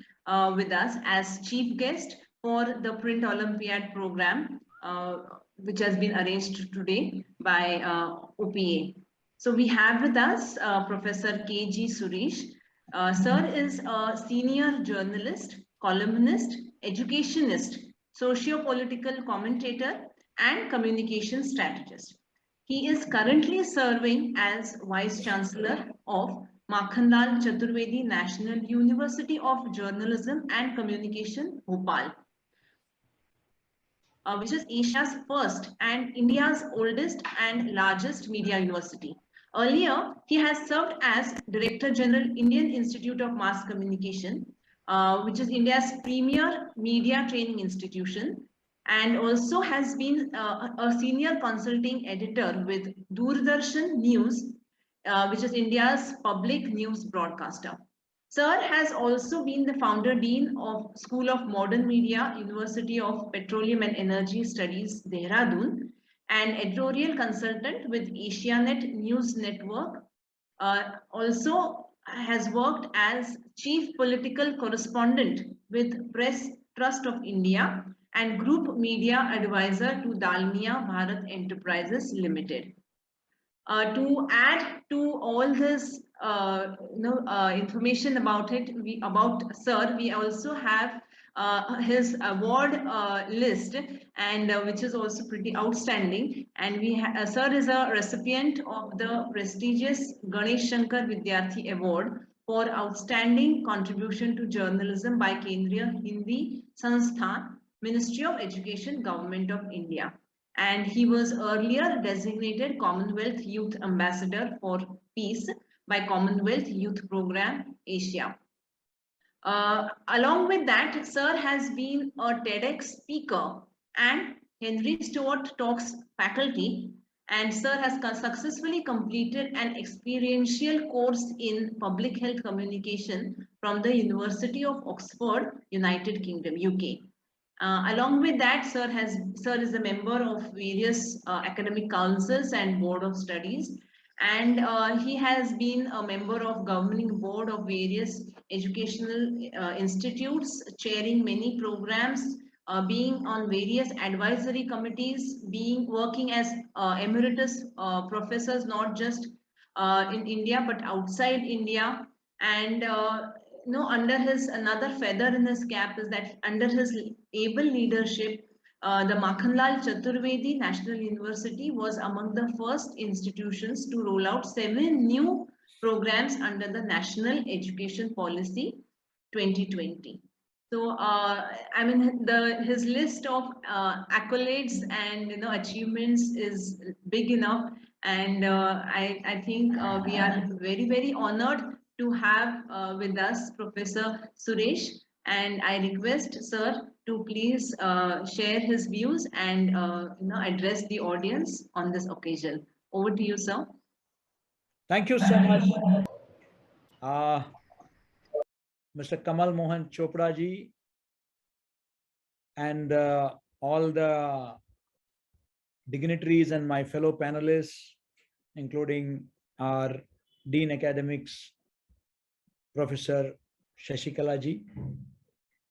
C: with us as chief guest for the Print Olympiad program, which has been arranged today by OPA. So we have with us Professor KG Suresh. Sir is a senior journalist, columnist, educationist, socio-political commentator, and communication strategist. He is currently serving as Vice Chancellor of Makhanlal Chaturvedi National University of Journalism and Communication, Bhopal, which is Asia's first and India's oldest and largest media university. Earlier, he has served as Director General, Indian Institute of Mass Communication, which is India's premier media training institution, and also has been a senior consulting editor with Doordarshan News, which is India's public news broadcaster. Sir has also been the founder dean of School of Modern Media, University of Petroleum and Energy Studies, Dehradun, and editorial consultant with Asianet News Network. Also has worked as chief political correspondent with Press Trust of India and group media advisor to Dalmia Bharat Enterprises Limited. To add to all this information about Sir, we also have his award list, and which is also pretty outstanding. And Sir is a recipient of the prestigious Ganesh Shankar Vidyarthi Award for outstanding contribution to journalism by Kendriya Hindi Sansthan, Ministry of Education, Government of India. And he was earlier designated Commonwealth Youth Ambassador for Peace by Commonwealth Youth Program Asia. Along with that, Sir has been a TEDx speaker and Henry Stewart Talks faculty, and Sir has successfully completed an experiential course in public health communication from the University of Oxford, United Kingdom, UK. Along with that, Sir is a member of various academic councils and board of studies, and he has been a member of governing board of various educational institutes, chairing many programs, being on various advisory committees, working as emeritus professors, not just in India but outside India. And under his, another feather in his cap is that under his able leadership, the Makhanlal Chaturvedi National University was among the first institutions to roll out 7 new programs under the National Education Policy 2020. So, I mean, his list of accolades and achievements is big enough, and I think we are very, very honored to have with us Professor Suresh, and I request Sir to please share his views and address the audience on this occasion. Over to you, sir.
K: Thank you so much, Mr. Kamal Mohan Chopra ji, and all the dignitaries and my fellow panelists, including our Dean Academics, Professor Shashikala ji.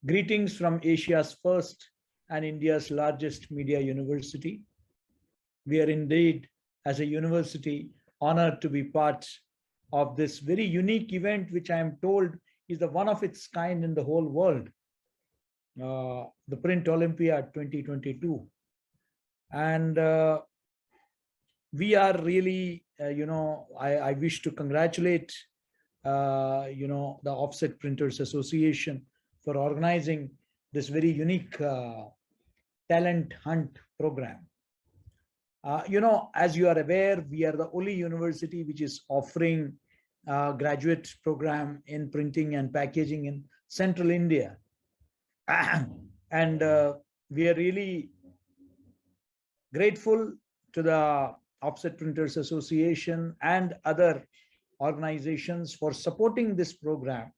K: Greetings from Asia's first and India's largest media university. We are indeed, as a university, honored to be part of this very unique event, which I am told is the one of its kind in the whole world. the Print Olympiad 2022. And we are really, I wish to congratulate, the Offset Printers Association for organizing this very unique talent hunt program. As you are aware, we are the only university which is offering graduate program in printing and packaging in Central India. And we are really grateful to the Offset Printers Association and other organizations for supporting this program,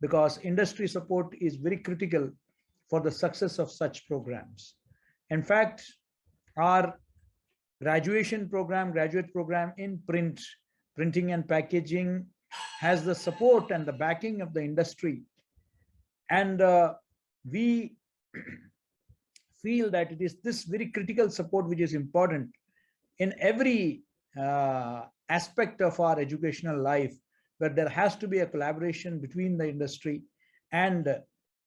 K: because industry support is very critical for the success of such programs. In fact, our graduate program in printing and packaging has the support and the backing of the industry. And we feel that it is this very critical support which is important in every aspect of our educational life, where there has to be a collaboration between the industry and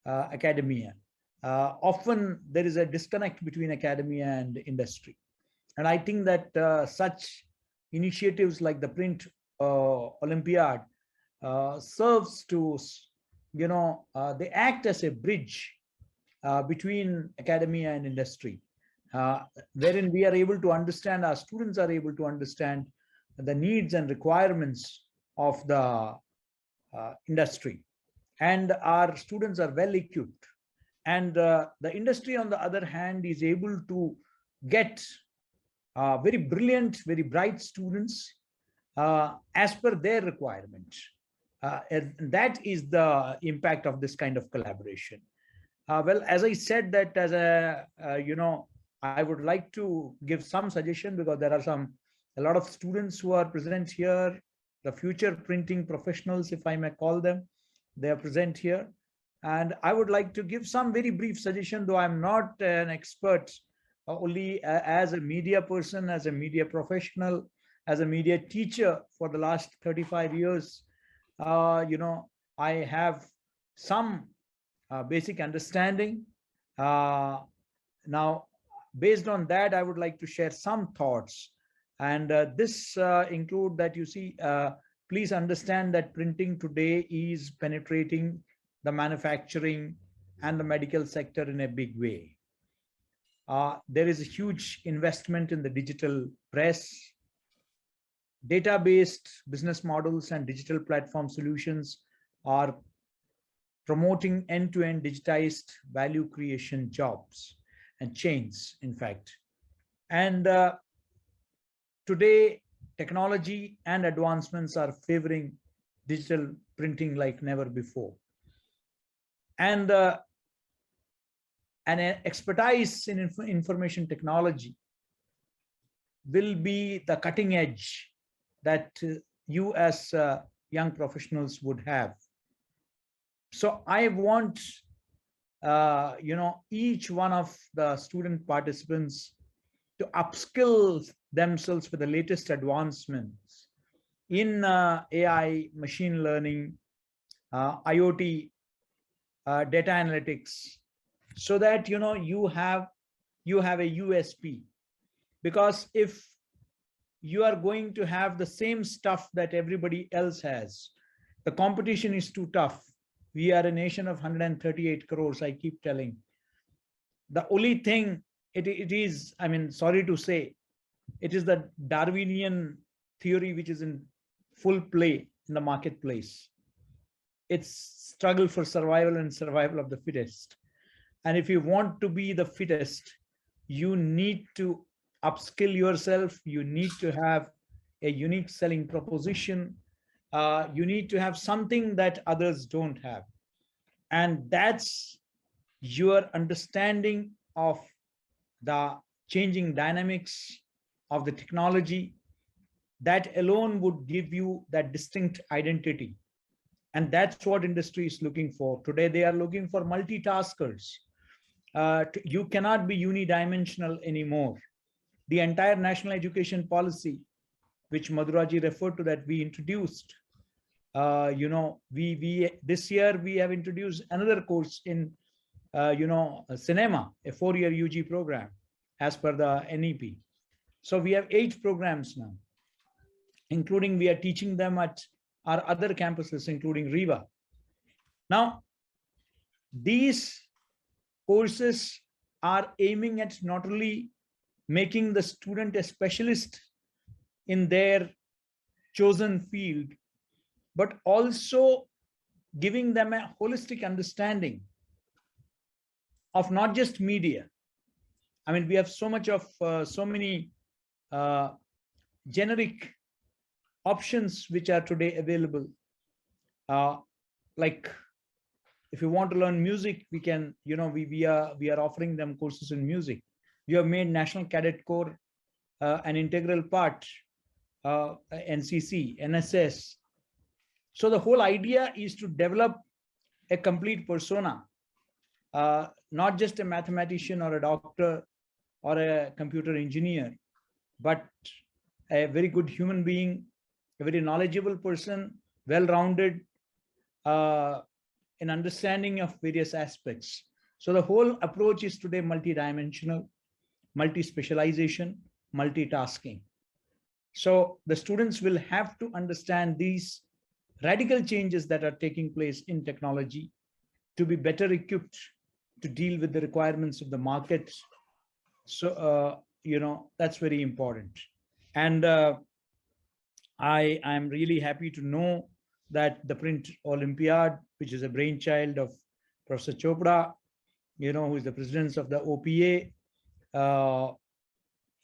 K: academia. Often there is a disconnect between academia and industry. And I think that such initiatives like the Print Olympiad serves to, they act as a bridge between academia and industry, wherein we are able to understand, our students are able to understand the needs and requirements of the industry, and our students are well equipped. And the industry, on the other hand, is able to get very brilliant, very bright students as per their requirement. And that is the impact of this kind of collaboration. Well, as I said, that as a, I would like to give some suggestion, because there are a lot of students who are present here, the future printing professionals, if I may call them, they are present here. And I would like to give some very brief suggestion, though I'm not an expert, only as a media person, as a media professional, as a media teacher for the last 35 years. I have some basic understanding. Now, based on that, I would like to share some thoughts. And this include that, please understand that printing today is penetrating the manufacturing and the medical sector in a big way. There is a huge investment in the digital press. Data-based business models and digital platform solutions are promoting end-to-end digitized value creation jobs and chains, in fact. And today, technology and advancements are favoring digital printing like never before. And an expertise in information technology will be the cutting edge that you as young professionals would have. So I want, each one of the student participants to upskill themselves with the latest advancements in AI, machine learning, IoT, data analytics, so that you have a USP. Because if you are going to have the same stuff that everybody else has, the competition is too tough. We are a nation of 138 crores, I keep telling. The only thing it is, I mean, sorry to say, it is the Darwinian theory which is in full play in the marketplace. It's struggle for survival and survival of the fittest. And if you want to be the fittest, you need to upskill yourself. You need to have a unique selling proposition. You need to have something that others don't have. And that's your understanding of the changing dynamics of the technology. That alone would give you that distinct identity. And that's what industry is looking for. Today, they are looking for multitaskers. You cannot be unidimensional anymore. The entire national education policy, which Madhuraji referred to, that we introduced, this year we have introduced another course in a cinema, a 4-year UG program as per the NEP. So we have 8 programs now, including we are teaching them at our other campuses, including Riva. Now, these courses are aiming at not only making the student a specialist in their chosen field, but also giving them a holistic understanding of not just media. I mean, we have so much of so many generic options which are today available. Like if you want to learn music, we can, we are offering them courses in music. We have made National Cadet Corps an integral part, NCC, NSS. So the whole idea is to develop a complete persona, not just a mathematician or a doctor or a computer engineer, but a very good human being, a very knowledgeable person, well-rounded in understanding of various aspects. So the whole approach is today multidimensional, multi-specialization, multitasking. So the students will have to understand these radical changes that are taking place in technology to be better equipped to deal with the requirements of the market. So, that's very important. And I am really happy to know that the Print Olympiad, which is a brainchild of Professor Chopra, who is the president of the OPA,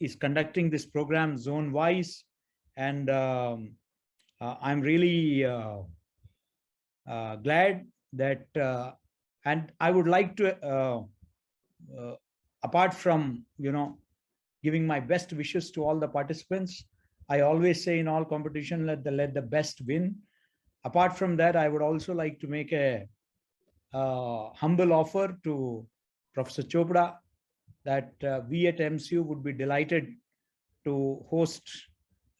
K: is conducting this program zone-wise. And I'm really glad that, and I would like to, apart from, giving my best wishes to all the participants, I always say in all competition, let the best win. Apart from that, I would also like to make a humble offer to Professor Chopra that we at MCU would be delighted to host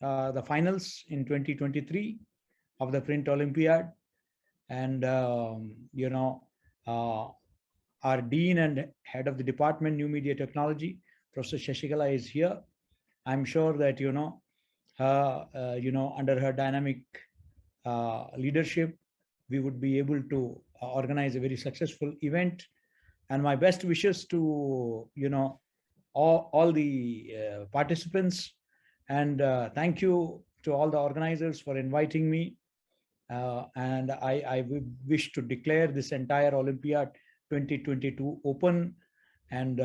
K: the finals in 2023 of the Print Olympiad. And, our Dean and Head of the Department, New Media Technology, Professor Shashikala is here. I'm sure that, under her dynamic leadership, we would be able to organize a very successful event. And my best wishes to, all the participants. And thank you to all the organizers for inviting me. And I wish to declare this entire Olympiad 2022 open. And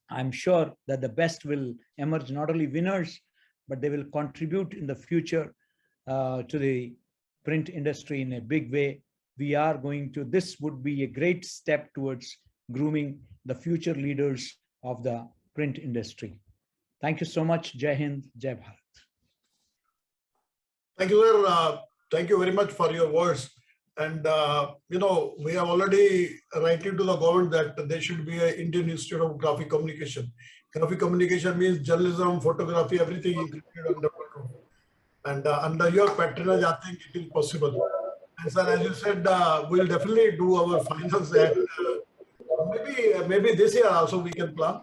K: I'm sure that the best will emerge, not only winners, but they will contribute in the future to the print industry in a big way. We are going to, this would be a great step towards grooming the future leaders of the print industry. Thank you so much. Jai Hind, Jai Bharat.
A: Thank you, sir. Thank you very much for your words. And, we have already written to the government that there should be an Indian Institute of Graphic Communication. Graphic communication means journalism, photography, everything included under control. And under your patronage, I think it is possible. And sir, as you said, we'll definitely do our finals at maybe this year also we can plan.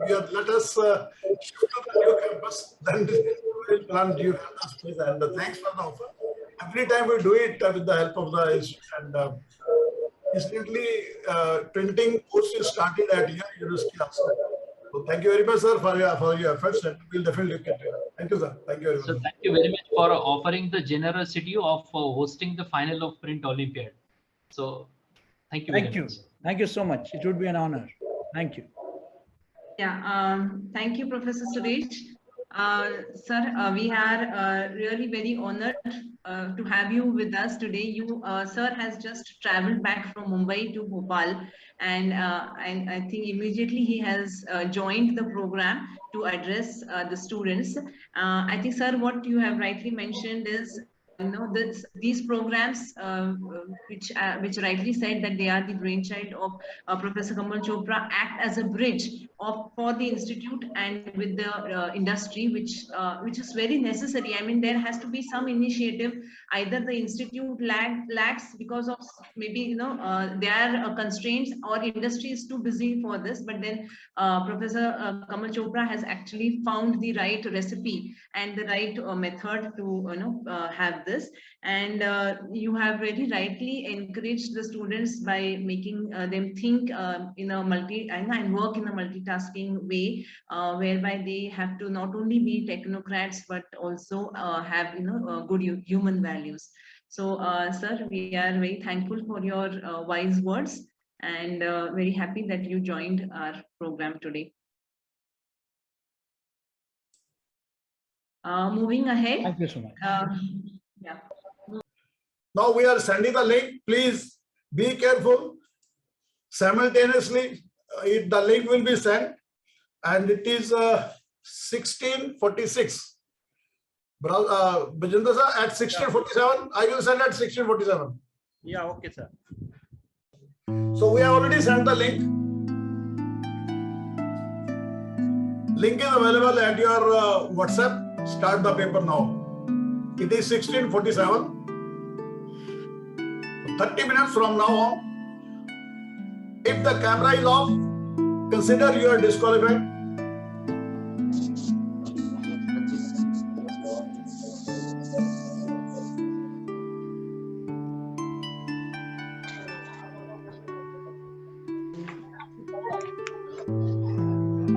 A: Let us shift to the new campus, then we'll plan new campus space. And thanks for the offer. Every time we do it with the help of the institute. And recently, printing courses started at your university also. So thank you very much, sir, for your efforts, and we'll definitely look at it. Thank you, sir. Thank you very much.
D: So thank you very much for offering the generosity of hosting the final of Print Olympiad. So thank you very much.
K: Thank you so much. It would be an honor. Thank you.
C: Yeah, thank you, Professor Suresh. Sir, we are really very honored to have you with us today. You, sir, has just traveled back from Mumbai to Bhopal, and I think immediately he has joined the program to address the students. I think, sir, what you have rightly mentioned is these programs, which rightly said that they are the brainchild of Professor Kamal Chopra, act as a bridge for the institute and with the industry, which is very necessary. I mean, there has to be some initiative. Either the institute lacks because of maybe there are constraints, or industry is too busy for this. But then Professor Kamal Chopra has actually found the right recipe and the right method to have this. And you have very rightly encouraged the students by making them think in a and work in a multitasking way, whereby they have to not only be technocrats but also have good human values. So sir, we are very thankful for your wise words, and very happy that you joined our program today. Moving ahead.
K: Thank you so much.
C: Yeah.
A: Now we are sending the link. Please be careful. Simultaneously, the link will be sent, and it is 1646. Bajendra sir, at 1647. I will send at 1647.
F: Yeah, okay, sir.
A: So we have already sent the link. Link is available at your WhatsApp. Start the paper now. It is 1647. 30 minutes from now on. If the camera is off, consider you are disqualified.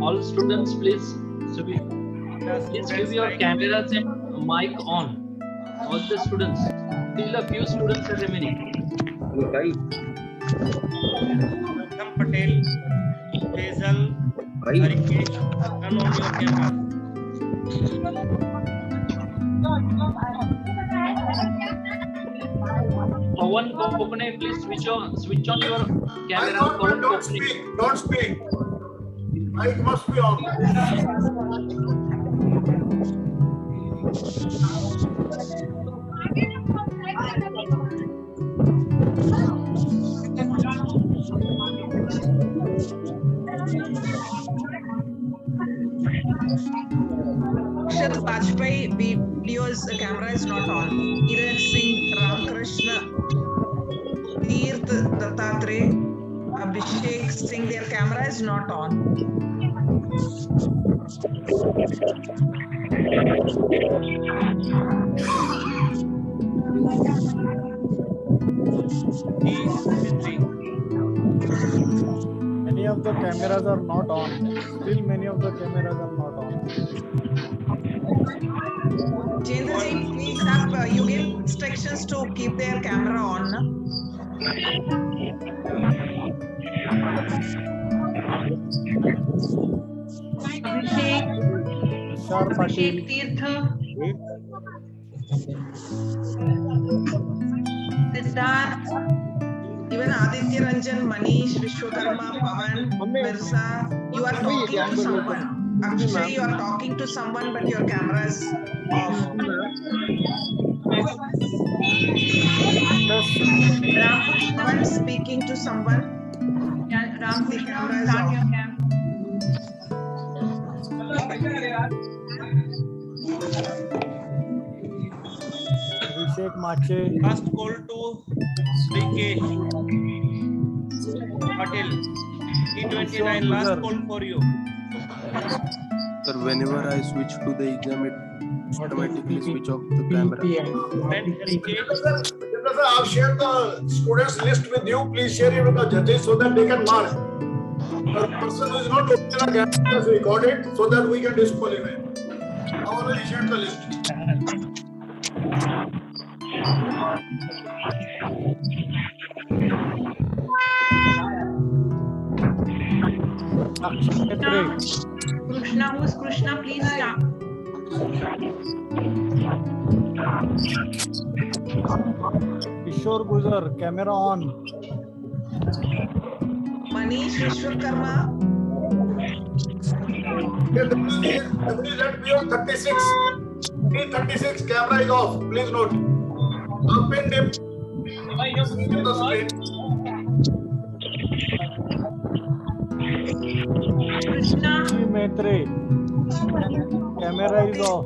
D: All students, please give your cameras and mic on. All the students. Still a few students are remaining.
F: Gautam Patel, Hazel, Harikesh, turn on your camera.
D: Pawan Kokone, please switch on your camera.
A: Don't speak. Don't speak. Mic must be on.
I: Vajpayee video's camera is not on. Hiren Singh, Ramakrishna, Tirth Dattatreya, Abhishek Singh, their camera is not on.
H: Many of the cameras are not on. Still many of the cameras are not on.
I: Chandra Singh, please have you give instructions to keep their camera on.
C: Abhishek Tirtha, Siddharth,
I: even Aditya Ranjan, Manish, Vishwakarma, Pavan, Mirza, you are talking to someone. Actually, you are talking to someone, but your camera is off. Pavan speaking to someone.
C: Yeah,
I: The camera is
C: start
I: off.
C: your camera.
H: Abhishek Mache.
F: Last call to Rikesh Patel. E29, last call for you.
L: Sir, whenever I switch to the exam, it automatically switch off the camera.
F: And Rikesh,
A: Sir, I've shared the students list with you. Please share it with the judges so that they can mark. The person who is not opening the camera is recorded so that we can disqualify. I've already shared the list.
C: Krishna, who's Krishna? Please start.
H: Kishore Guzar, camera on.
I: Manish Vishwakarma.
A: WZ 36. P36 camera is off. Please note. pinned him. See on the screen.
C: Krishna.
H: Maitre. Camera is off.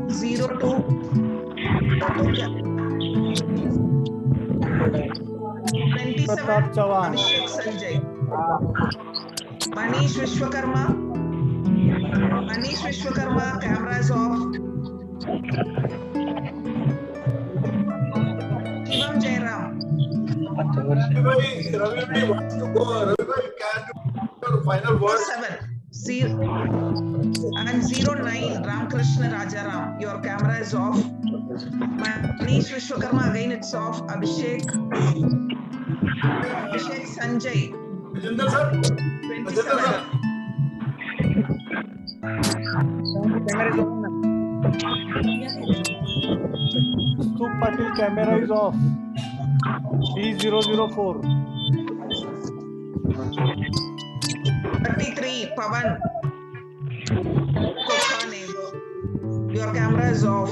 I: 2702.
H: Pratap Chavan.
I: Abhishek Sanjay. Manish Vishwakarma. Manish Vishwakarma, camera is off. Shivam Jairam.
A: Ravi wants to go. Ravi, can you put your final word?
I: 7 and 09 Ramkrishna Rajaram, your camera is off. Manish Vishwakarma, again it's off. Abhishek Sanjay.
A: Rajinder sir.
I: 27.
H: Stu Patil, camera is off. D004.
I: 33 Pavan. Kokane, your camera is off.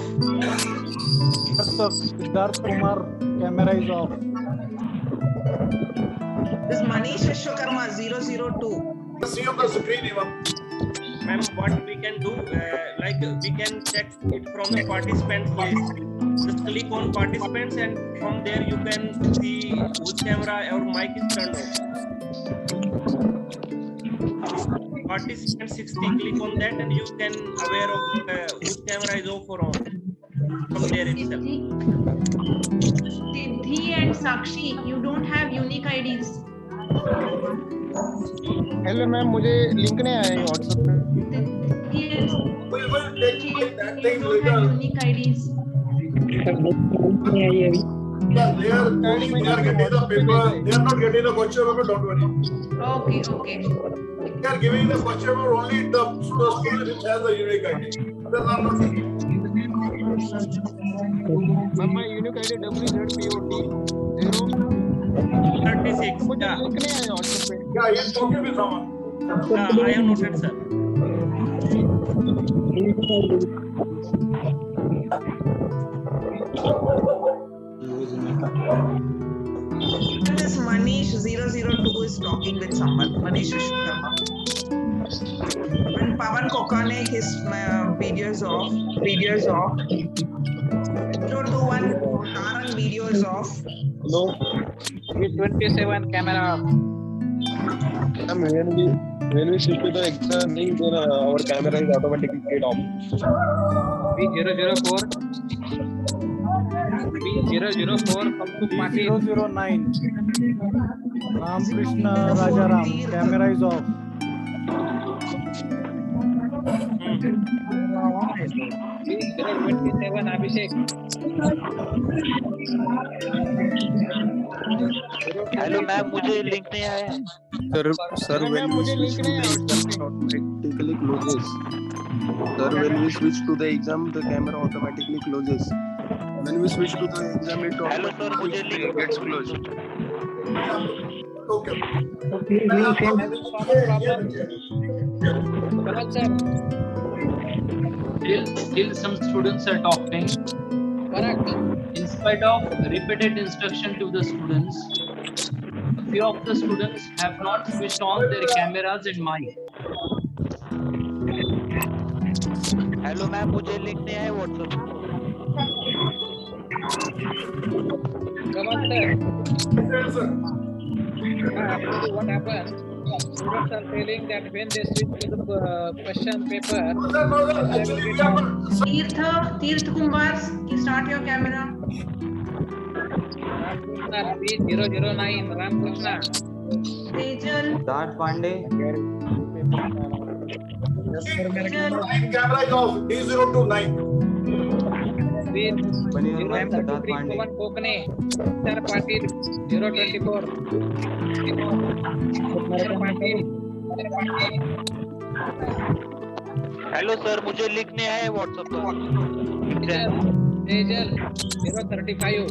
H: Siddharth Kumar, camera is off.
I: This is Manish Vishwakarma 002.
A: See on the screen, Ivan.
F: Ma'am, what we can do, like we can check it from the participants list. Just click on participants and from there you can see which camera or mic is turned on. Participant 60, click on that and you can aware of which camera is off or on from there itself.
C: Siddhi and Sakshi, you don't have unique IDs.
M: Hello ma'am, मुझे link नहीं आया WhatsApp पे।
C: Yes.
A: We will take
C: You
A: that
C: don't
A: thing
C: have
A: later.
C: unique IDs.
A: They are getting the paper. They are not getting the question paper. Don't worry.
C: Okay, okay.
A: They are giving the question paper only the student which has the unique ID. Others are not taking.
M: Ma'am, my unique ID WZPOT
F: 36.
M: मुझे
F: Yeah,
M: link नहीं आया WhatsApp पे।
A: Yeah, he is talking with someone.
F: I have noted, sir.
I: This Manish 002 is talking with someone. Manish Vishwakarma. And Pavan Kokane, his video is off. 021 Tarang video is off.
M: Hello.
G: D27 camera.
M: Ma'am, when we shift to the exam link, then our camera is automatically get off.
G: B004. B004 come to party.
H: D009. Ramkrishna Rajaram, camera is off.
G: B027 Abhishek.
N: Hello ma'am, मुझे link नहीं आया है।
L: Sir, when we switch to the exam, it automatically closes. Sir, when we switch to the exam, the camera automatically closes. When we switch to the exam, it automatically gets closed.
A: Okay.
D: Still some students are talking.
G: Correct.
D: In spite of repeated instruction to the students, few of the students have not switched on their cameras and mic.
N: Hello ma'am, मुझे link नहीं आया WhatsApp पे।
G: Come on, sir. Actually, what happened? Students are feeling that when they switch to the question paper,
C: Tirth Kumar, start your camera.
G: Ramkrishna B009 Ramkrishna.
C: Tejal.
O: Dart Pandey.
A: Camera is off. D029.
G: B033 Kokane. Sir Patil 024.
N: Hello sir, मुझे link नहीं आया WhatsApp पर।
G: Tejal 035.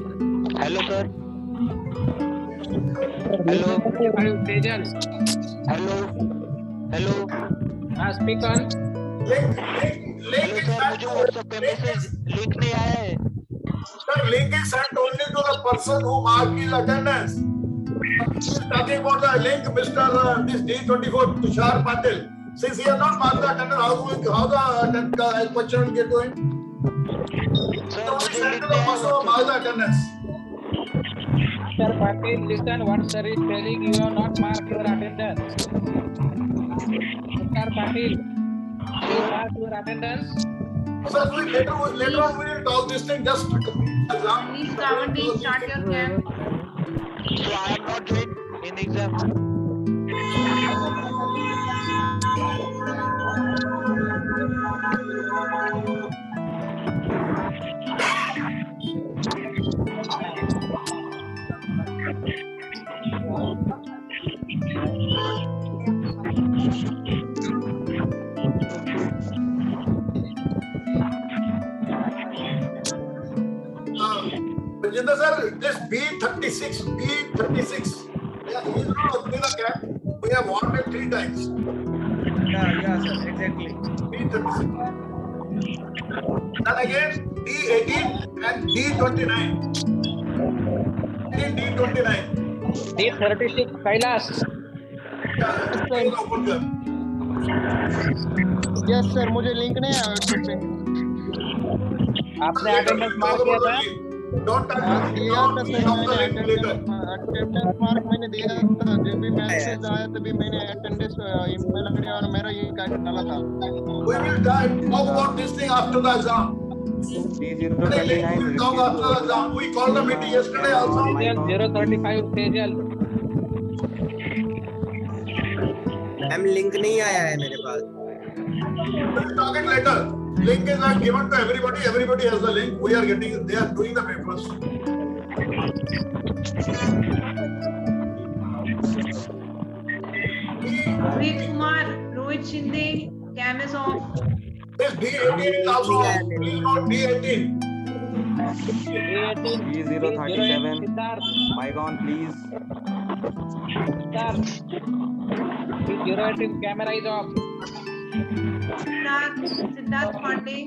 N: Hello sir. Hello
G: Tejal.
N: Hello
G: Speak on.
N: Hello sir, मुझे WhatsApp पे message link नहीं आया है।
A: Sir, link is sent only to the person who marked his attendance. He is talking about the link, Mr. This D24 Tushar Patil. Since he has not marked the attendance, how the question will get to him?
N: Sir
A: So only
N: मुझे
A: send to
N: लिखने
A: the
N: है
A: person who marked the attendance.
G: Sir Patil, listen what sir is telling. You have not marked your attendance. Mr. Patil, you marked your attendance.
A: Sir, later on we will talk this thing. Just
C: Manish Gawande, start your cam.
N: So I am not joined in exam.
A: Jinder sir, this B36, yeah, he is not opening the cap. We have warned him 3 times.
F: Yeah, sir, exactly.
A: B36. Then again, D18 and D29. D29.
G: D36 Kailash.
L: Yes sir मुझे link नहीं आया WhatsApp पे
G: आपने attendance mark किया था
L: दिया था sir मैंने अटेंडेंस मार्क मैंने दिया था जब भी मैसेज आया तभी मैंने अटेंडेंस ईमेल आईडी और मेरा ये कार्ड डाला था
A: We will talk about this thing after the exam. We will talk after the exam. We called the meeting yesterday also.
G: 035 Sejal.
O: Ma'am link नहीं आया है मेरे पास
A: We will talk it later. Link is not given to everybody. Everybody has the link. We are getting. They are doing the papers.
C: Rohit Kumar, Rohit Shinde, cam is off.
A: This D18 is also off. Please note D18.
P: B037. Mic on, please.
G: B018 camera is off.
C: Siddharth Pandey.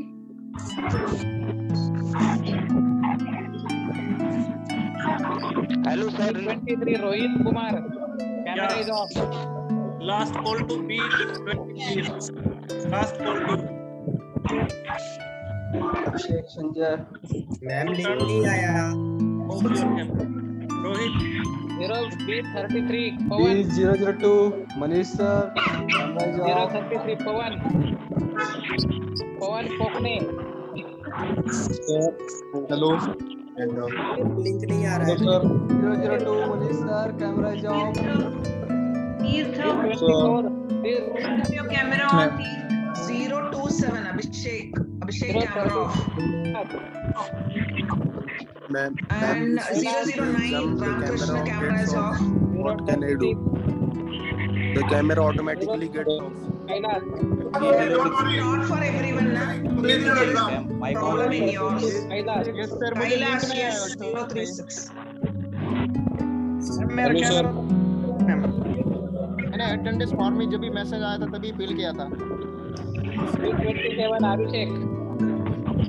N: Hello sir.
G: 23 Rohit Kumar. Camera is off.
F: Last call to B23. Last call to.
O: Abhishek Sanjay ma'am link नहीं आया
F: Rohit.
G: B33
L: B002 Manish sir
G: 033 Pawan Kokne.
L: Hello
O: link नहीं आ रहा है
L: sir 002 Manish sir camera is of
C: Your camera on, please.
I: 027 Abhishek camera off.
L: Ma'am,
I: And 009 Ramakrishna camera is off.
L: what can I do? The camera automatically gets off.
I: Not for everyone, na? Problem in yours.
L: Yes sir मुझे link
I: Kailash,
L: नहीं आया
I: yes, 036.
L: Hello sir मैंने attendance form में जब भी message आया था तभी फिल किया था
G: B27 Abhishek.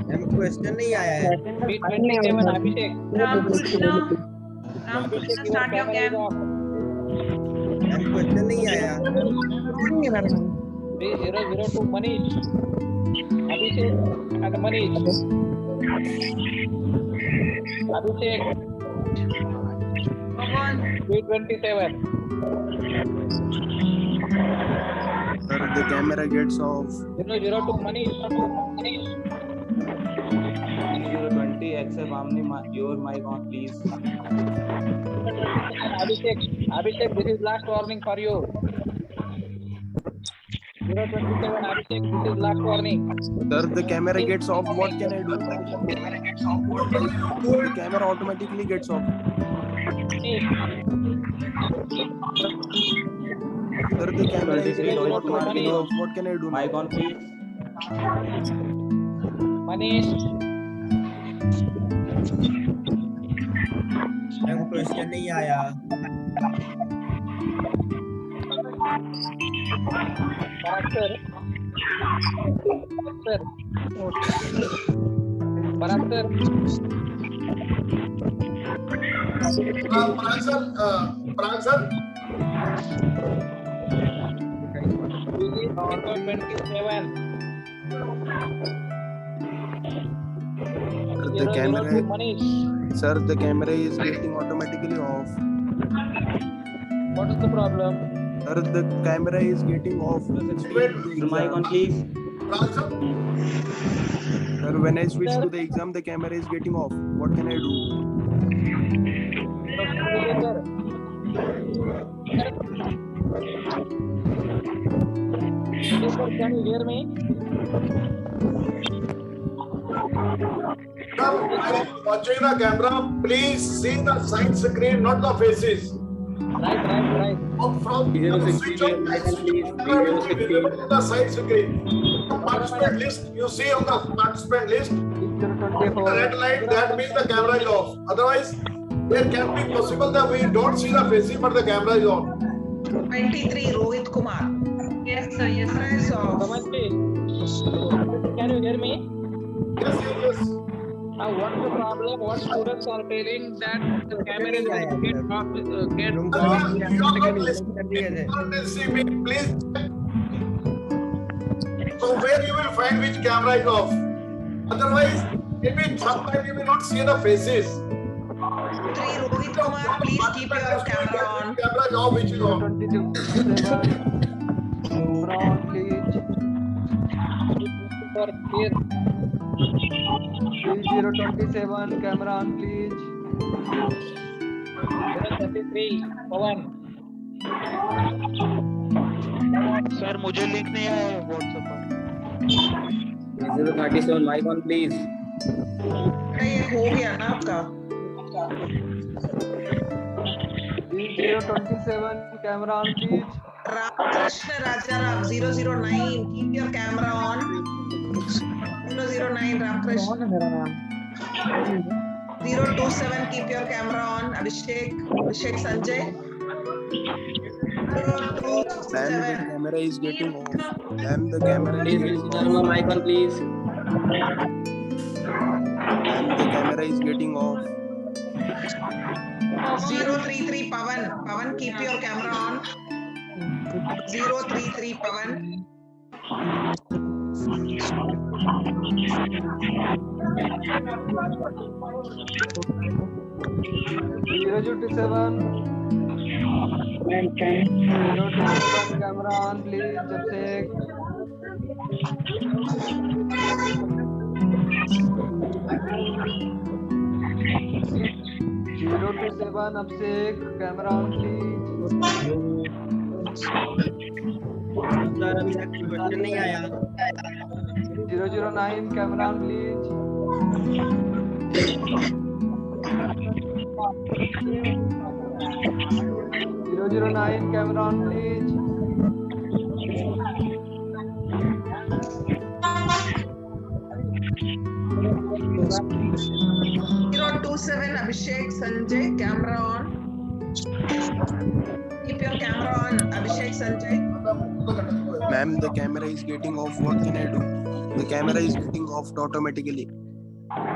O: मैम क्वेश्चन नहीं आया है
G: B27 Abhishek.
C: Ramakrishna, start your cam.
O: Ma'am question नहीं आया
G: B002 Manish. Abhishek and Manish. Abhishek. B27.
L: Sir, the camera gets off.
G: 002 Manish.
P: 020 accept Omni your mic on please.
G: Abhishek, this is last warning for you. 027 Abhishek, this is last warning.
L: Sir, the camera gets off. What can I do? The camera automatically gets off. Sir, the camera is automatically off. What can I do?
P: Mic on please.
G: Manish.
O: Ma'am question नहीं आया
G: Bharat sir.
A: Parag sir.
G: Auto 27.
L: The camera,
G: Manish.
L: sir, the camera is getting automatically off.
G: What is the problem?
L: Sir, the camera is getting off.
P: Your mic on, please.
L: Sir, when I switch to the exam, the camera is getting off. What can I do?
G: Can you hear me?
A: Sir, while watching the camera, please see the side screen, not the faces.
G: Right.
A: From the switch on the side screen. The participant list, you see on the participant list, the red line, that means the camera is off. Otherwise, there can be possible that we don't see the faces, but the camera is on.
I: 23, Rohit Kumar.
C: Yes, sir. Yes, sir.
I: Camera is off.
G: Can you hear me?
A: Yes.
G: Now, what's the problem? What students are telling that the camera will get off, get off automatically.
A: See me, please. So where you will find which camera is off. Otherwise, maybe sometimes you will not see the faces.
I: 3, Rohit Kumar, please keep your camera on.
A: Camera is off, which is on.
Q: 3027 camera on please.
G: 33 Pawan.
N: Sir मुझे link नहीं आया है WhatsApp पर।
P: 037 mic on please.
I: ये हो गया ना आपका?
Q: 3027 camera on please.
I: Krishna Rajaram 009, keep your camera on. 009 Ramkrishna. 027, keep your camera on. Abhishek Sanjay.
L: Ma'am, the camera is getting off. Ma'am, the camera is getting off.
P: Mic on please.
L: Ma'am, the camera is getting off.
I: 033 Pawan, keep your camera on. 033 Pawan.
Q: 027 camera on please. जब से 027 अब से camera on please.
P: Sir अभी तक question नहीं आया।
Q: 009 camera on please. 009 camera on please.
I: 027 Abhishek Sanjay, camera on. Keep your camera on, Abhishek Sanjay.
L: Ma'am, the camera is getting off. What can I do? The camera is getting off automatically.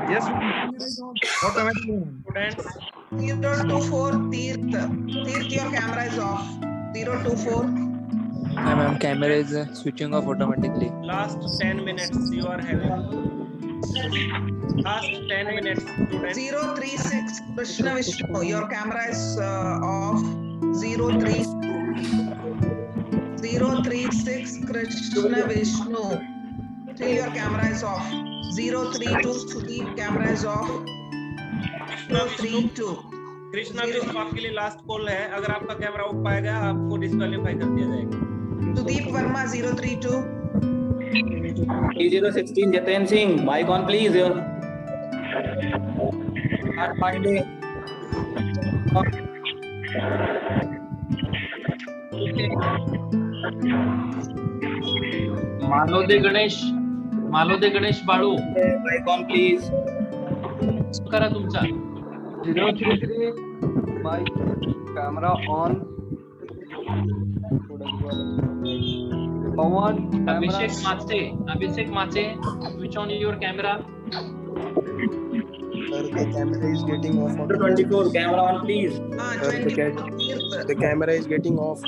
P: Yes. Automatically.
F: Students.
I: 024 Tirth, your camera is off. 024.
R: Ma'am, camera is switching off automatically.
F: Last 10 minutes you are having. Last 10 minutes, students.
I: 036 Krishna Vishnu, your camera is off. 036 Krishna Vishnu, till your camera is off. 032 Sudeep, camera is off. 032
F: Krishna Vishnu आपके लिए last call है। अगर आपका camera off पाएगा आपको disqualify कर दिया जाएगा।
I: Sudeep Verma 032.
P: 3016 Jiten Singh, mic on please. Pandey.
D: मालोदे Ganesh Balu,
P: Mic on please.
D: करा तुमचा।
Q: 033 mic camera on. Pawan,
D: Abhishek माचे, switch on your camera.
L: Sir, the camera is getting off
P: 24, camera on, please.
L: Sir, the camera is getting off.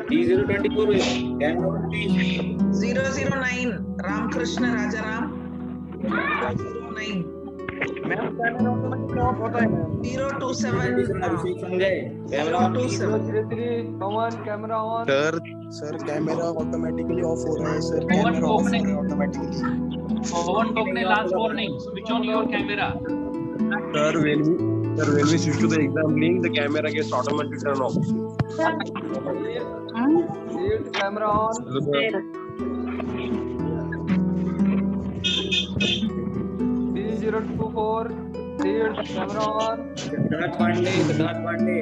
P: D024, camera on, please.
I: 009 Ramkrishna Rajaram. 009
P: Ma'am, camera automatically off होता है ma'am.
I: 027
P: Abhishek Sanjay, camera on, please.
I: 027
Q: Pawan, camera on.
L: Sir, camera automatically off हो रहा है sir. Camera off हो रहा है automatically.
D: Pawan Kokne, last warning. Switch on your camera.
M: Sir, when we switch to the exam link, the camera gets automatically turned off.
Q: Shield, camera on. D024, shield, camera on.
P: Siddharth Pandey,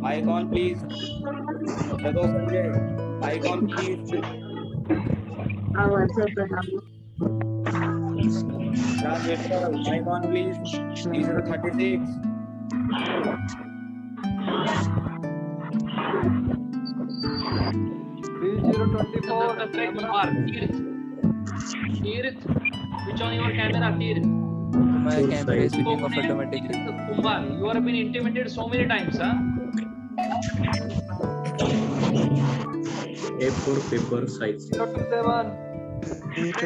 P: mic on, please. Jadot Sanjay, mic on, please. Raj Vishal, mic on, please. D036.
Q: D024, camera.
D: Tirth, switch on your camera, Tirth.
R: My camera is switching off automatically.
D: Kumar, you have been intimidated so many times, huh?
P: A4 paper size.
Q: 027.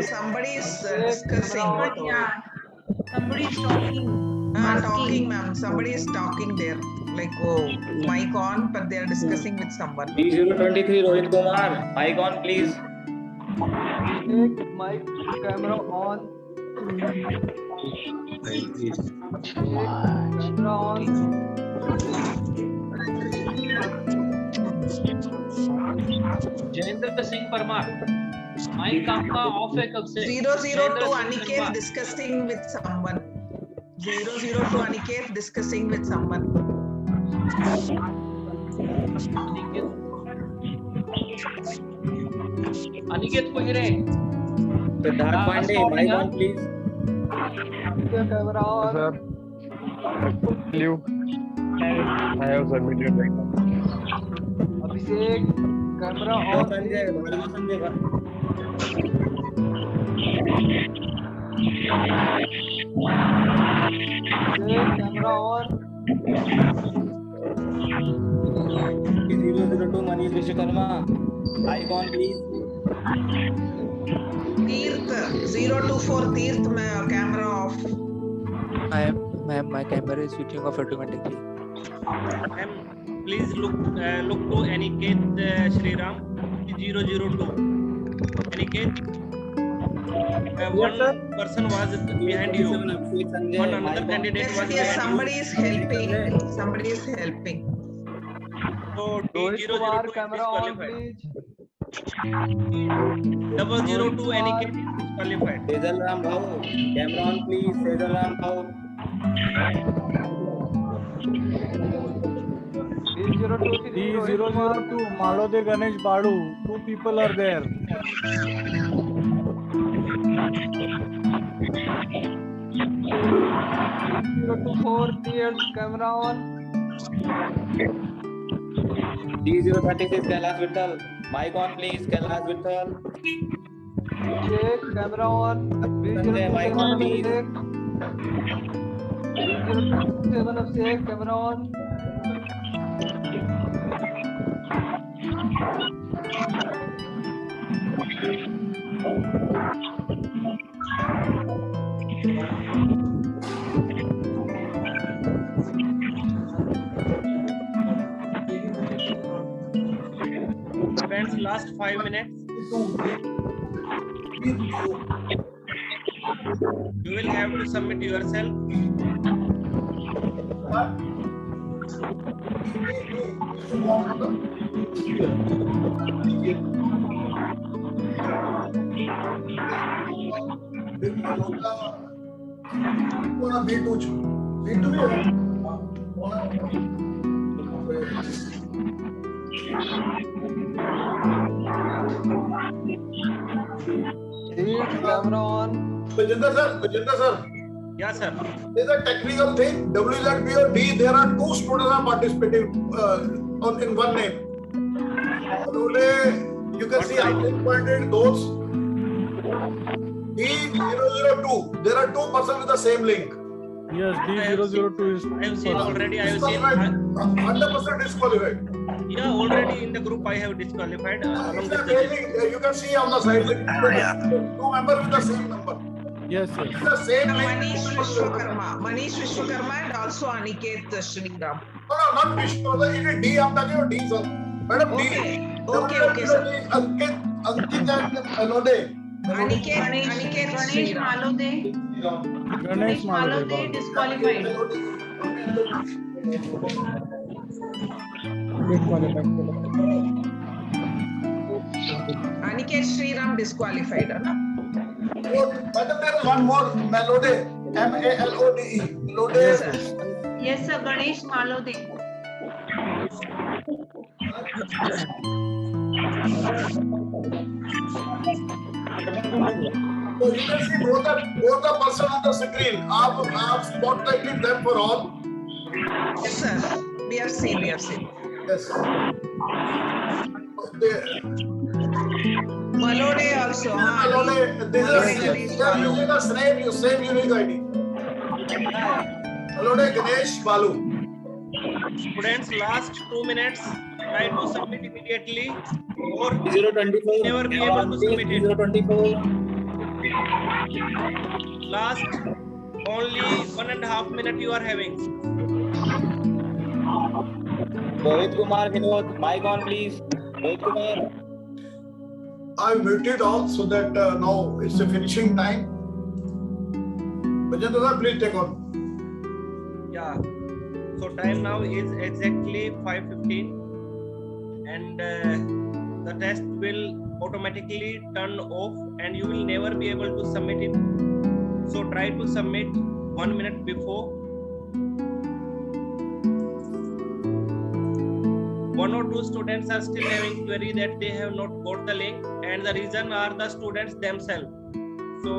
I: Somebody is discussing.
C: Yeah. Somebody is talking.
I: Talking, ma'am. Somebody is talking there. Like, oh, mic on, but they are discussing with someone.
P: D023, Rohit Kumar, mic on, please.
Q: Take mic, camera on. Take camera on.
D: Jayendra Singh Parmar, mike आपका off है कब से?
I: 002 Aniket discussing with someone. 002 Aniket discussing with someone.
D: Aniket Kohire.
P: Siddharth Pandey, mic on, please.
Q: Camera on.
M: Sir, I have submitted right now.
Q: Abhishek, camera on.
P: Sanjay, Sanjay.
Q: Abhishek, camera on.
P: D002, Manish Vishwakarma, mic on, please.
I: Tirth 024 Tirth camera off.
R: Ma'am, my camera is switching off automatically.
F: Ma'am, please look to Aniket Shriram 002. Aniket, one person was behind you. One another candidate was
I: Yes,
F: behind
I: somebody
F: you.
I: is helping. Somebody is helping.
F: So
Q: Rohit
F: D002
Q: Kumar,
F: is
Q: camera on,
F: disqualified.
Q: please.
F: 002 Aniket is disqualified.
P: Sejal Ram Bhau, camera on, please. Sejal Ram Bhau.
H: D002 Malode Ganesh Badu. 2 people are there.
Q: D024, clear, camera on.
P: D036, Kailash Vittal, mic on, please. Kailash Vittal.
Q: Check, camera on.
P: Sanjay, mic on, please.
Q: D027 Abhishek, camera on.
F: Friends, last 5 minutes. You will have to submit yourself.
Q: Camera on.
A: Vijender sir.
F: Yes, sir.
A: There's a technical thing. WZB or D, there are 2 students are participating in one name. You can see I pointed those. D002. There are 2 persons with the same link.
H: Yes, D002 is
F: I have seen already. I have seen.
A: 100% disqualified.
F: Yeah, already in the group I have disqualified along with
A: Maybe,
F: the.
A: you can see on the side. Two members with the same number.
H: Yes, yes.
A: The same link.
I: Manish Vishwakarma and also Aniket Sriram.
A: No, not Vishnu. It is D. I'm talking about D, sir. Madam, D.
I: Okay, sir.
A: Ankit and Melode.
I: Aniket
C: Ganesh Malode.
H: Ganesh Malode.
C: Disqualified.
I: Aniket Sriram disqualified.
A: But there is one more Melode. M-A-L-O-D-E. Melode.
C: Yes, sir. Ganesh Malode.
A: So you can see both the person on the screen. I've spotlighted them for all.
I: Yes, sir. We have seen.
A: Yes.
I: Malode also.
A: Malode, this is the same unique ID. Malode, Ganesh, Balu.
F: Students, last 2 minutes. Try to submit immediately, or
P: 024.
F: never be able to submit it.
P: 024.
F: Last only 1.5 minutes you are having.
P: Rohit Kumar Vinod, mic on please. Rohit Kumar.
A: I muted all so that now it's the finishing time. Bajendra, please take on.
F: Yeah. So time now is exactly 5:15, and the test will automatically turn off, and you will never be able to submit it. So try to submit 1 minute before. One or two students are still having query that they have not got the link, and the reason are the students themselves. So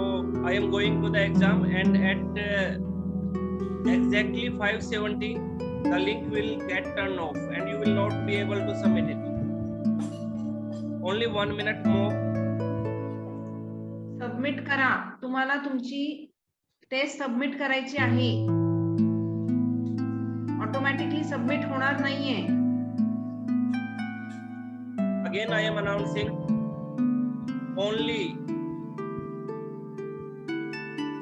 F: I am going to the exam, and at exactly 5:70 the link will get turned off and you will not be able to submit it. Only 1 minute more.
C: Submit करा. तुम्हाला तुमची test submit करायची आहे. Automatically submit होणार नाहीये.
F: Again I am announcing only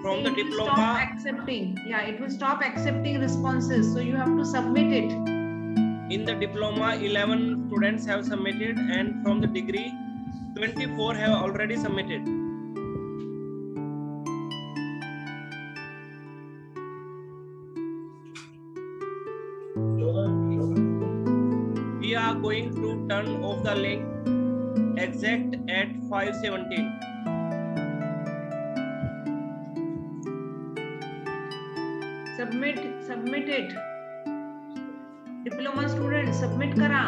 F: from the diploma.
C: Stop accepting. Yeah, it will stop accepting responses. So you have to submit it.
F: In the diploma, 11 students have submitted, and from the degree, 24 have already submitted. We are going to turn off the link exact at 5:17.
C: Submit it. Diploma student, submit करा.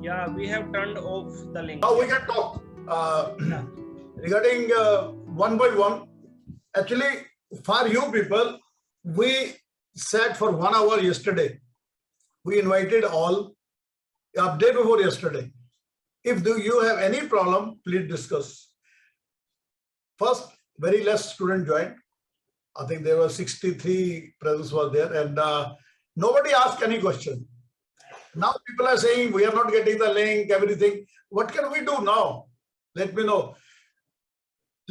F: Yeah, we have turned off the link.
A: Now we can talk regarding one by one. Actually, for you people, we sat for 1 hour yesterday. We invited all day before yesterday. If you have any problem, please discuss. First, very less student joined. I think there were 63 presence were there, and nobody asked any question. Now people are saying we are not getting the link, everything. What can we do now? Let me know.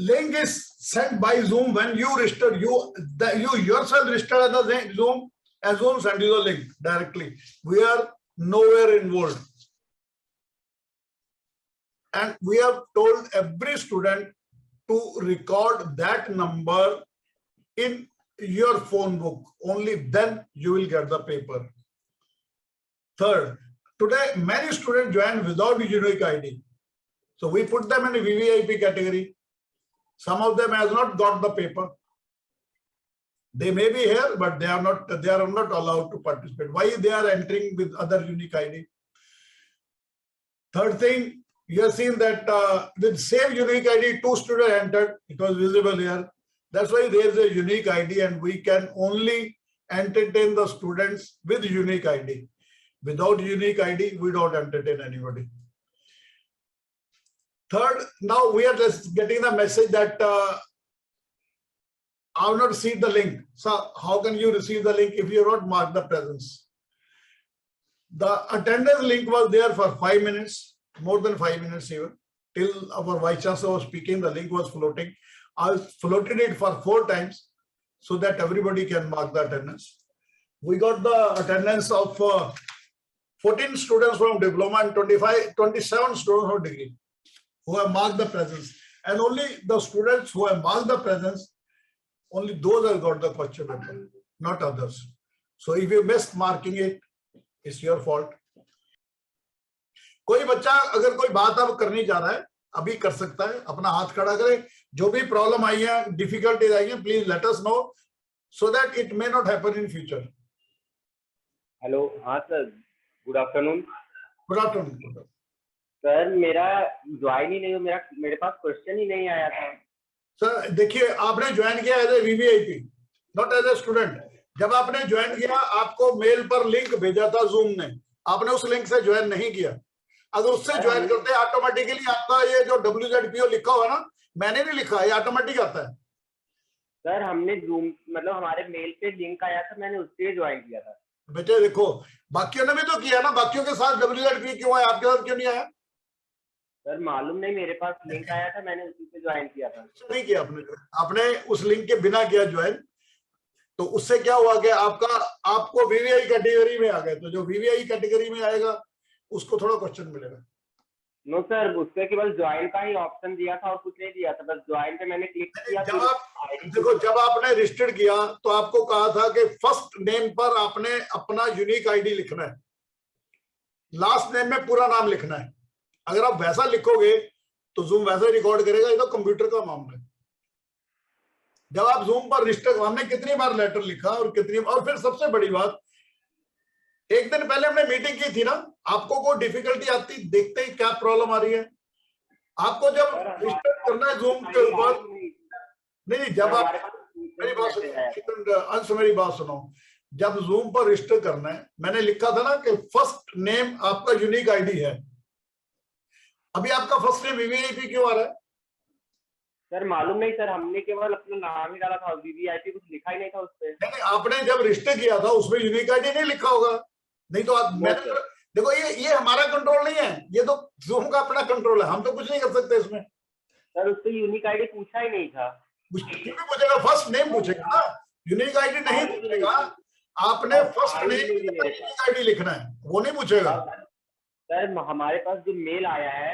A: Link is sent by Zoom when you register. You yourself register at the Zoom, and Zoom send you the link directly. We are nowhere involved. And we have told every student to record that number in your phone book. Only then you will get the paper. Third, today many students joined without unique ID. So we put them in a VVIP category. Some of them has not got the paper. They may be here, but they are not allowed to participate. Why they are entering with other unique ID? Third thing, you have seen that with same unique ID, 2 students entered. It was visible here. That's why there is a unique ID, and we can only entertain the students with unique ID. Without unique ID, we don't entertain anybody. Third, now we are just getting the message that I have not received the link. So how can you receive the link if you have not marked the presence? The attendance link was there for 5 minutes, more than 5 minutes even. Till our Vice Chancellor was speaking, the link was floating. I floated it for 4 times so that everybody can mark the attendance. We got the attendance of 14 students from diploma and 27 students from degree who have marked the presence. And only the students who have marked the presence, only those have got the question paper, not others. So if you missed marking it, it's your fault. कोई बच्चा अगर कोई बात अब करनी चाह रहा है, अभी कर सकता है, अपना हाथ खड़ा करे. जो भी प्रॉब्लम आई है, डिफिकल्टीज आई है, please let us know so that it may not happen in future.
S: Hello, हाँ sir, good afternoon.
A: Good afternoon
S: sir. मेरा ज्वाइन ही नहीं, मेरे पास क्वेश्चन ही नहीं आया था.
A: सर देखिए, आपने ज्वाइन किया as a VVIP, not as a student. जब आपने ज्वाइन किया, आपको मेल पर लिंक भेजा था जूम ने, आपने उस लिंक से ज्वाइन नहीं किया. अगर उससे ज्वाइन करते ऑटोमेटिकली आपका ये जो WZPO लिखा हुआ ना, मैंने नहीं लिखा, ये ऑटोमेटिक आता है.
S: सर हमने जूम मतलब हमारे मेल पे लिंक आया था, मैंने उससे ज्वाइन किया था.
A: बेटे देखो, बाकियों ने भी तो किया ना, बाकियों के साथ WZPO क्यों आया, आपके साथ क्यों नहीं आया?
S: सर मालूम नहीं, मेरे पास लिंक आया था, मैंने उसी से ज्वाइन किया था.
A: नहीं किया आपने उस लिंक के बिना किया ज्वाइन. तो उससे क्या हुआ कि आपको वीवीआई कैटेगरी में आ गए. तो जो वीवीआई कैटेगरी में आएगा उसको थोड़ा क्वेश्चन मिलेगा.
S: नो सर, उससे केवल ज्वाइन का ही ऑप्शन दिया था और कुछ नहीं दिया था, बस ज्वाइन पे मैंने क्लिक किया.
A: जब आप देखो, जब आपने रजिस्टर्ड किया तो आपको कहा था कि फर्स्ट नेम पर आपने अपना यूनिक आईडी लिखना है, लास्ट नेम में पूरा नाम लिखना है. अगर आप वैसा लिखोगे तो जूम वैसे रिकॉर्ड करेगा. ये तो कंप्यूटर का मामला है. जब आप जूम पर रजिस्टर, हमने कितनी बार लेटर लिखा और फिर सबसे बड़ी बात, एक दिन पहले हमने मीटिंग की थी ना. आपको कोई डिफिकल्टी आती, देखते ही क्या प्रॉब्लम आ रही है, आपको जब रजिस्टर करना है जूम के ऊपर. नहीं, जब आप मेरी बात सुनो, अंश मेरी बात सुनो. जब जूम पर रजिस्टर करना है, मैंने लिखा था ना कि फर्स्ट नेम आपका यूनिक आईडी है. अभी आपका फर्स्ट नेम वीवीआईपी क्यों आ रहा है?
S: सर मालूम नहीं सर, हमने केवल अपना नाम ही डाला था, वीवीआईपी कुछ लिखा ही नहीं था उसपे.
A: नहीं, आपने जब रजिस्टर किया था उसमें यूनिक आईडी नहीं लिखा होगा. नहीं तो देखो, ये हमारा कंट्रोल नहीं है, ये तो जूम का अपना कंट्रोल है. हम तो कुछ नहीं कर सकते इसमें.
S: सर उससे यूनिक आईडी पूछा ही नहीं था.
A: क्यों पूछेगा? फर्स्ट नेम पूछेगा ना, यूनिक आईडी नहीं पूछेगा. आपने फर्स्ट नेम यूनिक आईडी लिखना है, वो नहीं पूछेगा.
S: सर हमारे पास जो मेल आया है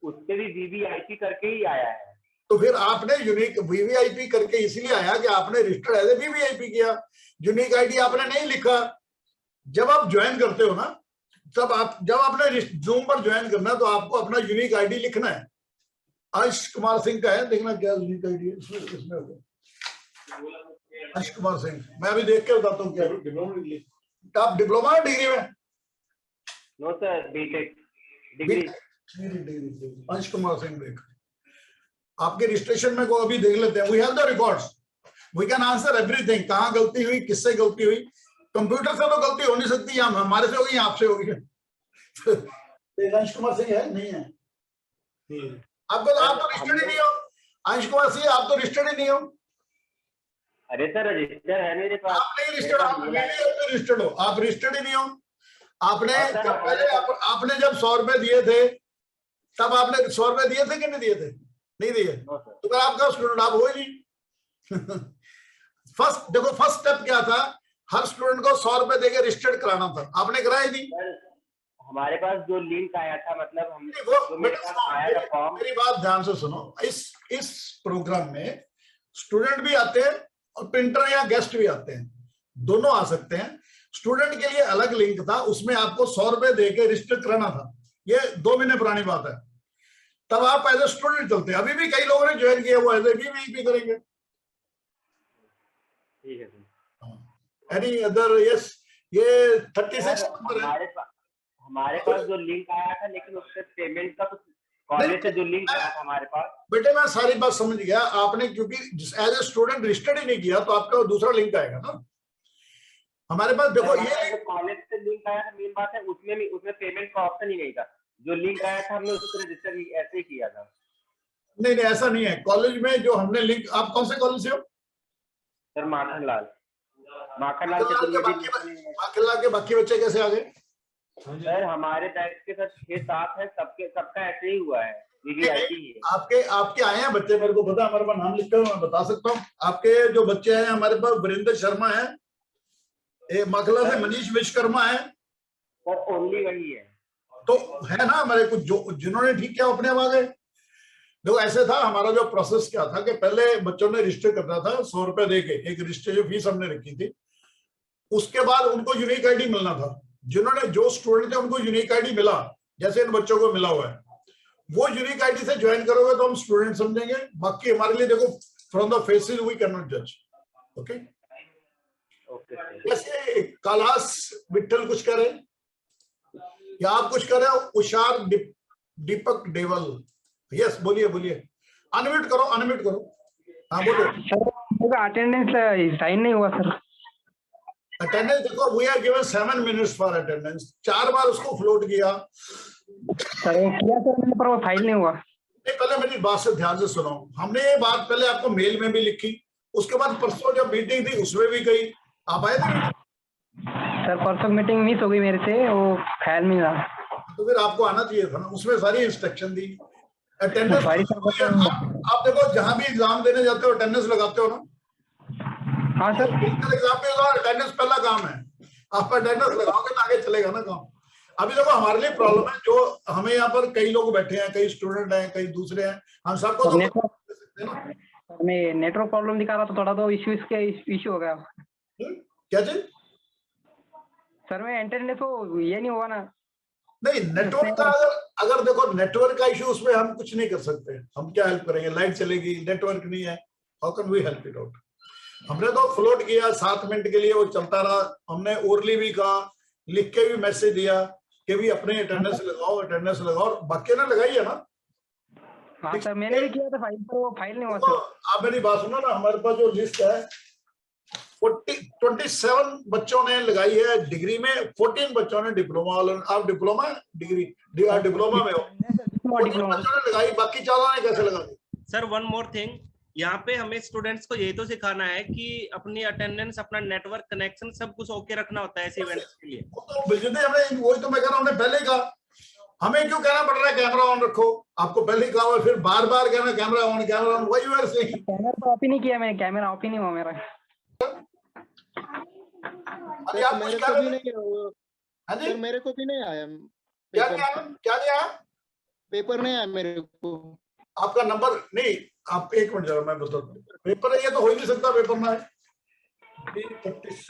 S: उससे भी वीवीआईपी करके ही आया है.
A: तो फिर आपने यूनिक वीवीआईपी करके इसलिए आया कि आपने रजिस्टर एज ए वीवीआईपी किया, यूनिक आईडी आपने नहीं लिखा. जब आप ज्वाइन करते हो ना, जब आपने जूम पर ज्वाइन करना तो आपको अपना यूनिक आईडी लिखना है. अंश कुमार सिंह का है, देखना क्या यूनिक आईडी है इसमें. अंश कुमार सिंह, मैं अभी देख के बताता हूँ क्या. आप डिप्लोमा डिग्री में?
S: No sir, BTech degree.
A: Ansh Kumar Singh देख, आपके रजिस्ट्रेशन में को अभी देख लेते हैं. We have the records, we can answer everything. कहाँ गलती हुई, किससे गलती हुई. कंप्यूटर से तो गलती हो नहीं सकती, या हमारे से होगी या आपसे होगी. अंश कुमार सिंह है नहीं है? आप तो रजिस्टर्ड ही नहीं हो. अंश कुमार सिंह, आप तो रजिस्टर्ड ही नहीं हो.
S: अरे सर रजिस्टर है मेरे पास.
A: आप नहीं रजिस्टर्ड, आप रजिस्टर्ड हो, आप रजिस्टर्ड ही नहीं हो. आपने आपने जब 100 रुपए दिए थे, तब आपने 100 रुपए दिए थे कि नहीं दिए थे? नहीं दिए. तो फिर आपका स्टूडेंट आप हो ही नहीं. देखो फर्स्ट स्टेप क्या था, हर स्टूडेंट को 100 रुपए देके रजिस्टर्ड कराना था. आपने कराया नहीं.
S: हमारे पास जो लिंक आया था, मतलब हमने आया था फॉर्म.
A: मेरी बात ध्यान से सुनो. इस प्रोग्राम में स्टूडेंट भी आते हैं और प्रिंटर या गेस्ट भी आते हैं, दोनों आ सकते हैं. स्टूडेंट के लिए अलग लिंक था, उसमें आपको 100 रुपए देके रजिस्टर कराना था. ये 2 महीने पुरानी बात है. तब आप एज ए स्टूडेंट चलते हैं. अभी भी कई लोगों ने ज्वाइन किया, वो एज ए वीवीआईपी करेंगे.
S: ठीक है सर.
A: Any other? यस, ये 36 नंबर है.
S: हमारे पास जो लिंक आया था, लेकिन उससे पेमेंट का कुछ कॉलेज से जो लिंक आया था हमारे पास।
A: बेटे मैं सारी बात समझ गया, आपने क्योंकि एज ए स्टूडेंट रजिस्टर्ड ही नहीं किया तो आपका दूसरा लिंक आएगा ना हमारे पास। देखो ये
S: कॉलेज से लिंक आया था, मेन बात है उसमें भी, उसमें पेमेंट का ऑप्शन ही नहीं था। जो लिंक आया था हमने उसको रजिस्टर ऐसे ही किया था।
A: नहीं नहीं ऐसा नहीं है, कॉलेज में जो हमने लिंक, आप कौन से कॉलेज से हो?
S: सर माखनलाल चतुर्वेदी।
A: माखनलाल के बाकी बच्चे कैसे आ गए?
S: सर हमारे बैच के सर 6-7 है, सबका ऐसे ही हुआ है।
A: आपके आए हैं बच्चे, मेरे को पता है, हमारे पास नाम लिखते हुए मैं बता सकता हूँ। आपके जो बच्चे आए हैं हमारे पास, वीरेंद्र शर्मा है, माखनलाल से मनीष विश्वकर्मा है,
S: सर ओनली वही है
A: तो है ना हमारे कुछ जो जिन्होंने ठीक किया अपने आप आ गए। देखो ऐसे था हमारा जो प्रोसेस क्या था कि पहले बच्चों ने रजिस्टर करना था 100 रुपए देके, एक रजिस्ट्रेशन फीस हमने रखी थी। उसके बाद उनको यूनिक आईडी मिलना था। जिन्होंने जो स्टूडेंट थे उनको यूनिक आईडी मिला, जैसे इन बच्चों को मिला हुआ है, वो यूनिक आईडी से ज्वाइन करोगे तो हम स्टूडेंट समझेंगे। बाकी हमारे लिए देखो from the faces we can not जज। ओके जैसे कैलाश विठल कुछ करे या आप कुछ करे, उषार दीपक डेवल, यस बोलिए बोलिए, अनम्यूट करो अनम्यूट करो, हाँ बोलो।
T: अटेंडेंस साइन नहीं हुआ सर।
A: अटेंडेंस देखो we are given 7 minutes for attendance, 4 बार उसको फ्लोट किया
T: सर, वो किया सर मैंने, पर वो फाइल नहीं हुआ।
A: नहीं पहले मेरी बात से ध्यान से सुनो, हमने ये बात पहले आपको मेल में भी लिखी, उसके बाद परसों जब मीटिंग थी उसमें भी कही, आप आए थे?
T: सर परसों मीटिंग मिस हो गई मेरे से, वो ख्याल नहीं रहा।
A: तो फिर आपको आना चाहिए था ना, उसमें सारी इंस्ट्रक्शन दी। अटेंडेंस आप देखो जहां भी एग्जाम देने जाते हो अटेंडेंस लगाते हो ना?
T: हाँ सर।
A: एग्जाम पे अटेंडेंस पहला काम है, आप अटेंडेंस लगाओगे तो आगे चलेगा ना काम। अभी देखो हमारे लिए प्रॉब्लम है, जो हमें यहाँ पर कई लोग बैठे हैं, कई स्टूडेंट हैं, कई दूसरे हैं, हम सबको तो
T: मैं नेटवर्क प्रॉब्लम दिखा रहा था थोड़ा, तो इश्यू हो गया।
A: क्या चीज
T: सर मैं अटेंडेंस को ये नहीं हुआ ना।
A: नहीं नेटवर्क का अगर देखो नेटवर्क का इश्यू, उसमें हम कुछ नहीं कर सकते, हम क्या हेल्प करेंगे? लाइट चलेगी, नेटवर्क नहीं है, how can we help it out? हमने तो फ्लोट किया 7 मिनट के लिए, वो चलता रहा। हमने ओरली भी कहा, लिख के भी मैसेज दिया कि भी अपने अटेंडेंस लगाओ, बाकी ने लगाई है ना।
T: हाँ सर मैंने भी किया था फाइल, तो फाइल नहीं हुआ सर।
A: आप मेरी बात सुनो ना, हमारे पास जो लिस्ट है 27 बच्चों ने लगाई है डिग्री में, 14 बच्चों ने डिप्लोमा, आप डिप्लोमा डिग्री डिप्लोमा में हो, 14 बच्चों ने लगाई, बाकी 14 ने कैसे लगा दी?
F: सर वन मोर थिंग, यहाँ पे हमें स्टूडेंट्स को यही तो सिखाना है कि अपनी अटेंडेंस, अपना नेटवर्क कनेक्शन सब कुछ ओके रखना होता है ऐसे इवेंट्स के लिए।
A: तो हमने वही तो मैं कह रहा हूँ, पहले ही कहा, हमें क्यों कहना पड़ रहा है कैमरा ऑन रखो? आपको पहले ही कहा हुआ, फिर बार बार कहना कैमरा ऑन, वही वर से
T: कैमरा तो ऑफ ही नहीं किया मैंने, कैमरा ऑफ ही नहीं हुआ मेरा।
L: मेरे को भी नहीं आया।
A: क्या आया? पेपर नहीं आया मेरे को। आपका नंबर नहीं, आप एक मिनट जरा मैं बता दूं, पेपर है ये तो हो ही नहीं सकता, पेपर ना है। 36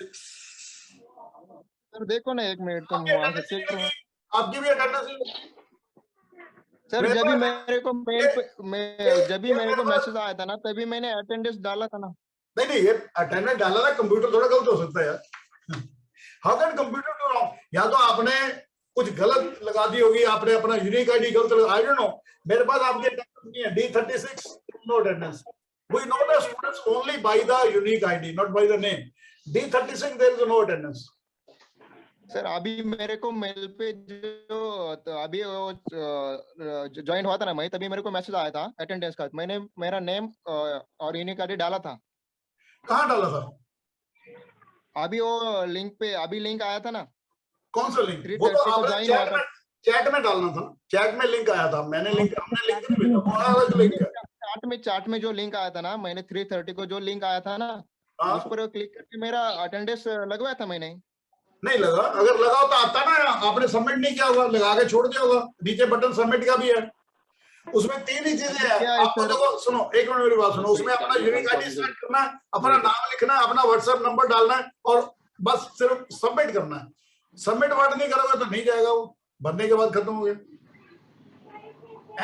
L: सर देखो ना, एक मिनट तुम वहां से चेक करो।
A: आपकी भी अटेंडेंस
L: सर जब भी मेरे को मेल पे जब भी मेरे को मैसेज आया था ना, तभी मैंने अटेंडेंस डाला था ना।
A: नहीं ये अटेंडेंस डाला ना, कंप्यूटर थोड़ा गलत हो सकता है यार। How can computer do wrong? या तो आपने कुछ गलत लगा दी होगी, आपने अपना यूनिक आईडी गलत लगा, आई डोंट नो। मेरे पास आपकी अटेंडेंस नहीं है, D36 no attendance. We know the students only by the unique ID, not by the name. D36 there is no attendance.
L: Sir अभी मेरे को मेल पे जो तो अभी ज्वाइन हुआ था ना मैं, तभी मेरे को मैसेज आया था अटेंडेंस का, मैंने मेरा नेम और यूनिक आईडी डाला था।
A: कहाँ डाला था?
L: अभी वो लिंक पे, अभी लिंक आया था ना।
A: कौन सा लिंक? वो तो आपने चैट में डालना था, चैट में लिंक आया था, मैंने लिंक, हमने लिंक नहीं भेजा, वो अलग लिंक है।
L: चैट में जो लिंक आया था ना, मैंने 3:30 को जो लिंक आया था ना, उस पर क्लिक करके मेरा अटेंडेंस लगवाया था मैंने।
A: नहीं लगा, अगर लगा तो आता ना, आपने सबमिट नहीं किया होगा, लगा के छोड़ दिया होगा। नीचे बटन सबमिट का भी है, उसमें 3 ही चीजें हैं। आपको देखो सुनो, एक मिनट मेरी बात सुनो, उसमें अपना यूनिक आईडी सेलेक्ट करना है, अपना नाम लिखना है, अपना व्हाट्सएप नंबर डालना है और बस सिर्फ सबमिट करना है। सबमिट वर्ड नहीं करोगे तो नहीं जाएगा, वो भरने के बाद खत्म हो गया।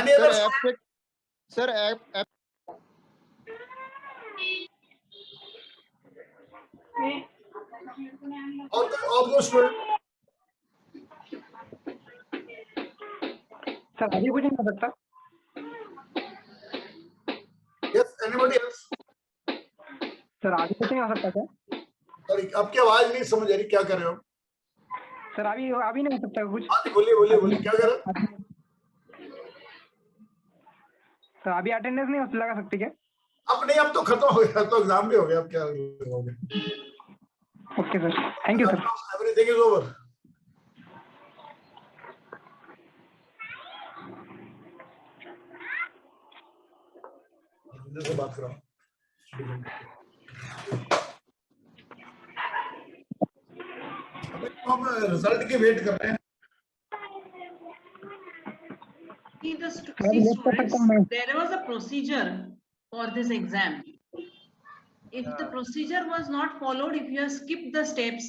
A: एनी अदर
L: सर ऐप
A: और
T: सर अभी कुछ नहीं कर सकता।
A: anybody else?
T: सर आगे कुछ नहीं हो सकता क्या?
A: Sorry, आपकी आवाज नहीं समझ आ रही, क्या कर रहे हो?
T: सर अभी नहीं हो सकता कुछ?
A: हाँ जी, बोलिए क्या कर रहे हो?
T: सर अभी अटेंडेंस नहीं लगा सकती क्या?
A: अब नहीं, अब तो खत्म हो गया, तो एग्जाम भी हो गया, अब क्या होगा?
T: Okay sir, thank you sir.
A: Everything is over. से बात करो। अभी तो हम रिजल्ट की वेट कर रहे हैं।
C: See, students, there was a procedure for this exam. If the procedure was not followed, if you have skipped the steps,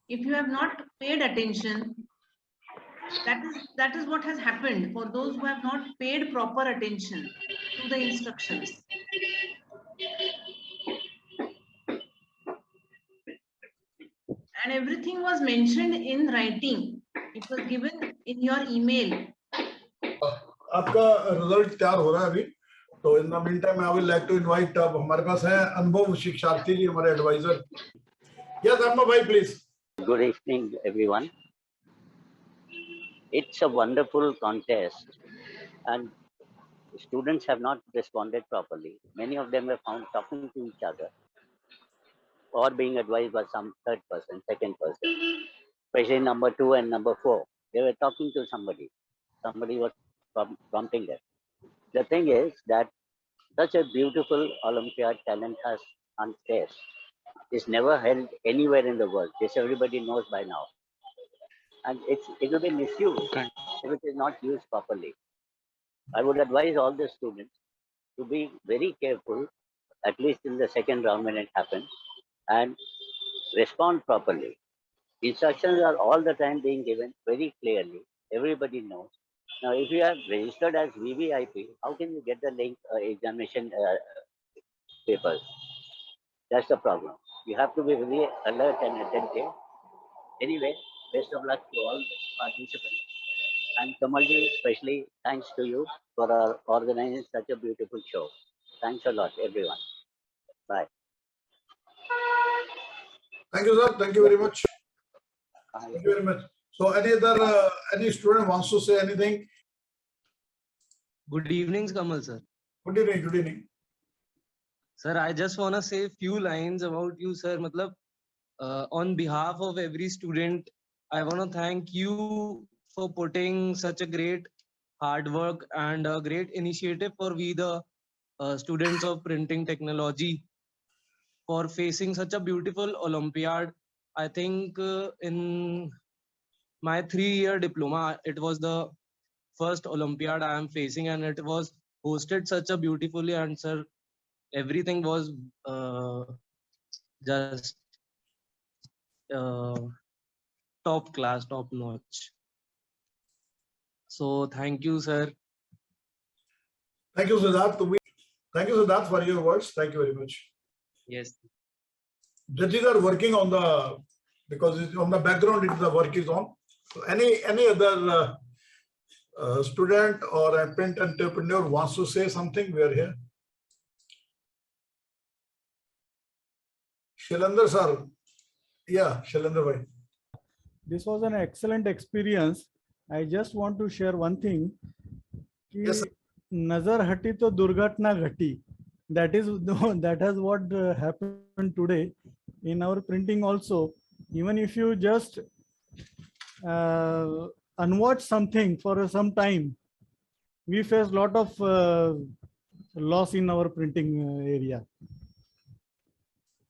C: if you have not paid attention, that is what has happened for those who have not paid proper attention to the instructions. And everything was mentioned in writing. It was given in your email.
A: आपका result तैयार हो रहा है अभी, तो in the mean time I will like to invite, अब हमारे पास है अनुभव शिक्षार्थी जी, हमारे एडवाइजर। यस अनुभव भाई, please.
U: Good evening, everyone. It's a wonderful contest, and students have not responded properly. Many of them were found talking to each other or being advised by some third person, second person, especially number 2 and number 4. They were talking to somebody. Somebody was prompting them. The thing is that such a beautiful Olympiad talent has on test is never held anywhere in the world. This everybody knows by now. And it will be misused if it is not used properly. I would advise all the students to be very careful, at least in the second round when it happens, and respond properly. Instructions are all the time being given very clearly. Everybody knows. Now, if you have registered as VVIP, how can you get the link examination papers? That's the problem. You have to be really alert and attentive. Anyway, best of luck to all participants. And Kamalji, especially thanks to you for organizing such a beautiful show. Thanks a lot, everyone. Bye.
A: Thank you, sir. Thank you very much. Thank you very much. So, any student wants to say anything?
V: Good evening, Kamal sir.
A: Good evening. Good evening.
V: Sir, I just want to say a few lines about you, sir. Matlab, on behalf of every student, I want to thank you for putting such a great hard work and a great initiative for we the students of printing technology for facing such a beautiful Olympiad. I think in my 3-year diploma, it was the first Olympiad I am facing, and it was hosted such a beautifully, and sir, everything was just top class, top notch. So thank you, sir.
A: Thank you, Siddharth. Thank you, Siddharth, for your words. Thank you very much.
V: Yes.
A: Judges are working on the, because it's on the background, the work is on. So any other student or a print entrepreneur wants to say something, we are here. Shailendra sir. Yeah, Shailendra bhai.
H: This was an excellent experience. I just want to share one thing.
A: Yes, sir.
H: Nazar hati to durghatna ghati. That is what happened today in our printing also. Even if you just unwatch something for some time, we face a lot of loss in our printing area.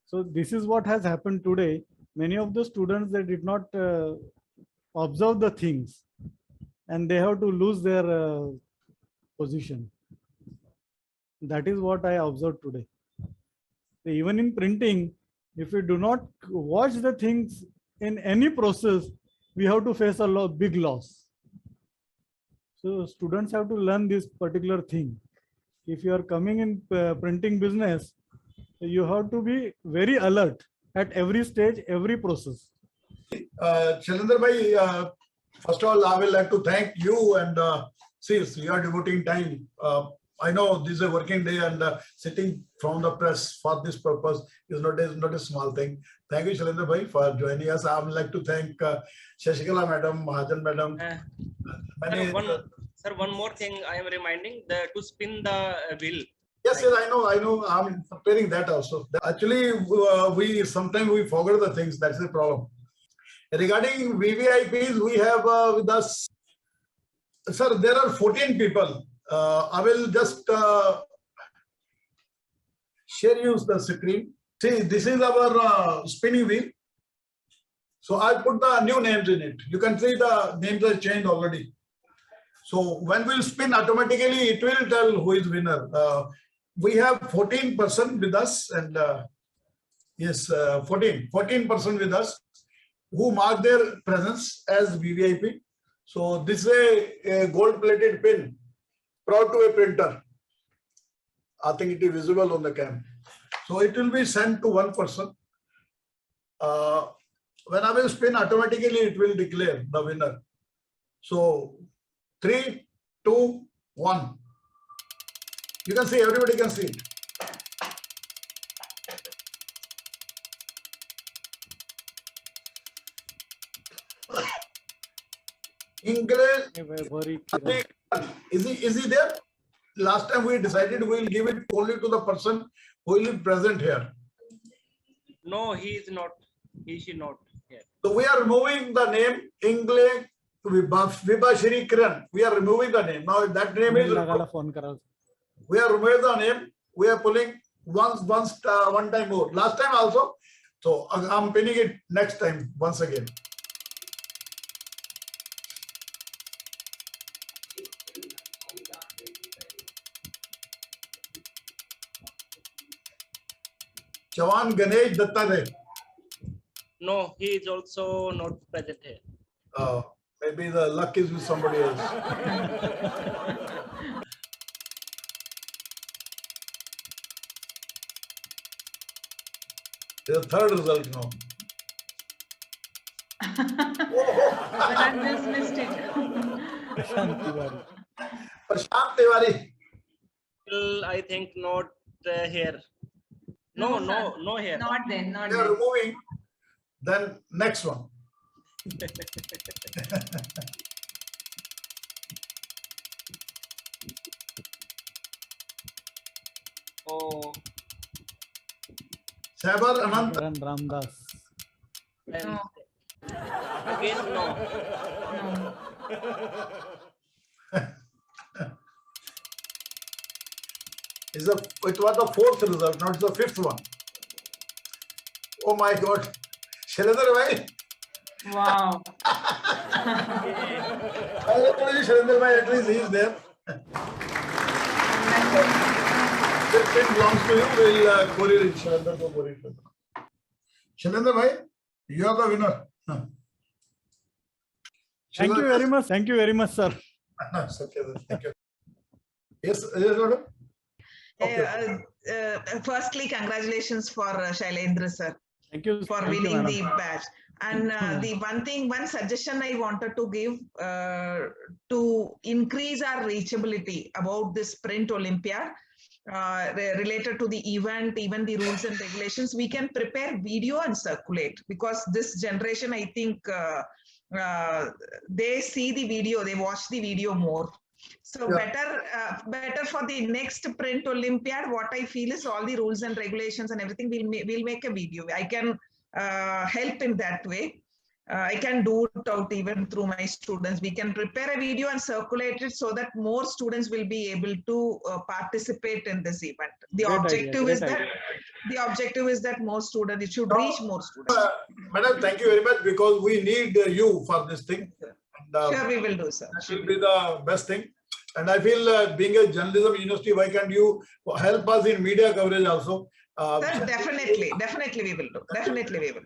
H: So this is what has happened today. Many of the students, they did not observe the things, and they have to lose their position. That is what I observed today. So even in printing, if we do not watch the things in any process, we have to face a big loss. So students have to learn this particular thing. If you are coming in printing business, you have to be very alert at every stage, every process.
A: Shailendra bhai, first of all, I would like to thank you, and since you are devoting time, I know this is a working day and sitting from the press for this purpose is not a small thing. Thank you, Shailendra Bhai, for joining us. I would like to thank Shashikala Madam, Mahajan Madam.
F: Sir, one more thing I am reminding to spin the wheel.
A: Yes, yes, I know. I'm preparing that also. Actually, we sometimes we forget the things. That's the problem. Regarding VVIPs, we have with us, sir, there are 14 people. I will just share you the screen. See, this is our spinning wheel. So I put the new names in it. You can see the names are changed already. So when we spin, automatically it will tell who is winner. We have 14% with us, and yes, 14% with us who mark their presence as VVIP. So this is a gold-plated pin, proud to a printer. I think it is visible on the cam. So it will be sent to one person. When I will spin, automatically it will declare the winner. So 3, 2, 1. You can see, everybody can see it. English. Is he there? Last time we decided we will give it only to the person who will be present here.
F: No, he is not. He should not here.
A: So we are removing the name English Vibhashri Kiran. We are removing the name. Now that name is. We are removing the name. We are pulling one time more. Last time also. So I'm pinning it next time once again. Chavan Ganesh Dattare.
F: No, he is also not present here.
A: Maybe the luck is with somebody else. The third result now.
C: But I just missed it.
A: Prashant Tiwari.
F: Still, I think not here. No, no here.
C: Not there, not
A: They are
C: there.
A: removing. Then next one.
F: Oh.
A: Sabar Anant.
H: Ramdas.
F: No. Again, no.
A: It was the fourth result, not the fifth one. Oh my God. Shailendra Bhai.
C: Wow.
A: Shailendra Bhai, at least he is there. This thing belongs to you. We'll courier it. Shailendra ko courier it. Shailendra Bhai, you are the winner.
H: Thank you very much. Thank you very much, sir.
A: Thank you. Yes, madam.
I: Firstly, congratulations for Shailendra sir.
H: Thank you
I: for
H: Thank you,
I: winning
H: madam.
I: the badge. And the one suggestion I wanted to give to increase our reachability about this Print Olympiad related to the event, even the rules and regulations, we can prepare video and circulate, because this generation, I think they see the video, they watch the video more. So better for the next Print Olympiad, what I feel is all the rules and regulations and everything, we'll make a video. I can help in that way. I can do it out even through my students. We can prepare a video and circulate it so that more students will be able to participate in this event. The objective is that more students, it should reach more students.
A: Madam, thank you very much, because we need you for this thing. And,
I: sure, we will do, sir.
A: That will be the best thing. And I feel being a journalism university, why can't you help us in media coverage also?
I: Sir, definitely we will do. Definitely we will.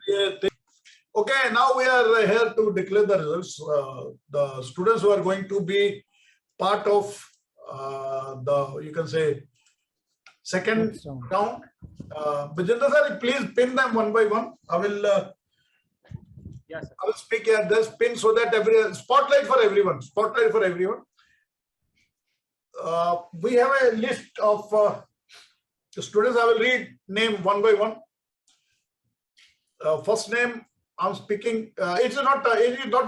A: Okay, now we are here to declare the results. The students who are going to be part of you can say, second round. Vijendra sir, please pin them one by one. I will speak here. Just pin so that spotlight for everyone. Spotlight for everyone. We have a list of students. I will read name one by one. First name I'm speaking. It is not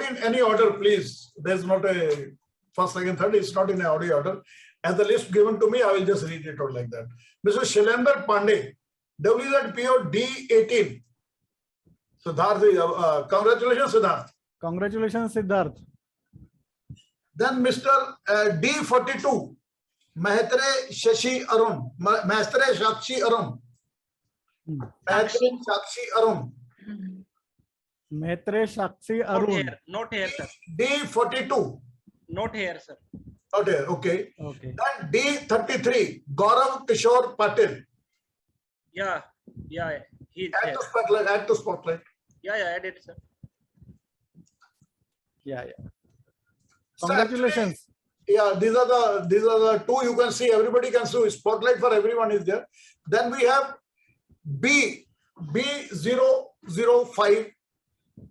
A: in any order, please. There's not a first, second, third. It's not in a order. As the list given to me, I will just read it out like that. Mr. Shailendra Pandey, WZPO D18. Siddharth, congratulations, Siddharth.
H: Congratulations, Siddharth.
A: Then Mr. D42, Mahatre Shashi Arun. Mahatre Shakshi Arun. Mahatre Shakshi Arun.
H: Maitre Shakshi Arun.
F: Not here, sir.
A: D42.
F: Not here, sir.
A: Not here, okay.
H: Okay.
A: Then D33, Gaurav Kishore Patil.
F: Yeah. He's
A: Add the spotlight, add the spotlight.
F: Yeah, add it, sir.
H: Yeah. Congratulations.
A: Yeah, these are the two you can see. Everybody can see. Spotlight for everyone is there. Then we have B005,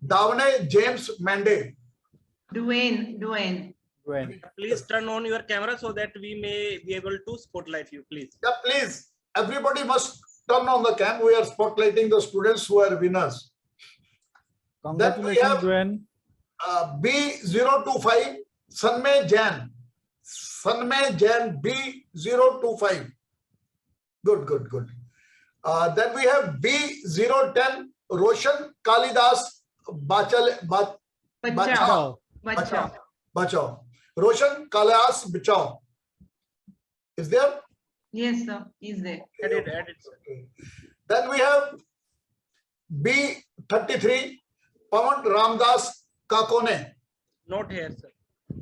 A: Davane James Mande.
C: Dwayne.
F: Please turn on your camera so that we may be able to spotlight you, please.
A: Yeah, please. Everybody must turn on the cam. We are spotlighting the students who are winners.
H: Congratulations, Dwayne.
A: B025, Sanmay Jain. B025. Good. Then we have B010, Roshan Kalidas Bachao. Roshan Kalidas Bachao. Is there?
C: Yes, sir. Is there.
F: Add it, sir.
A: Then we have B33, Pawan Ramdas Kakone.
F: Not here, sir.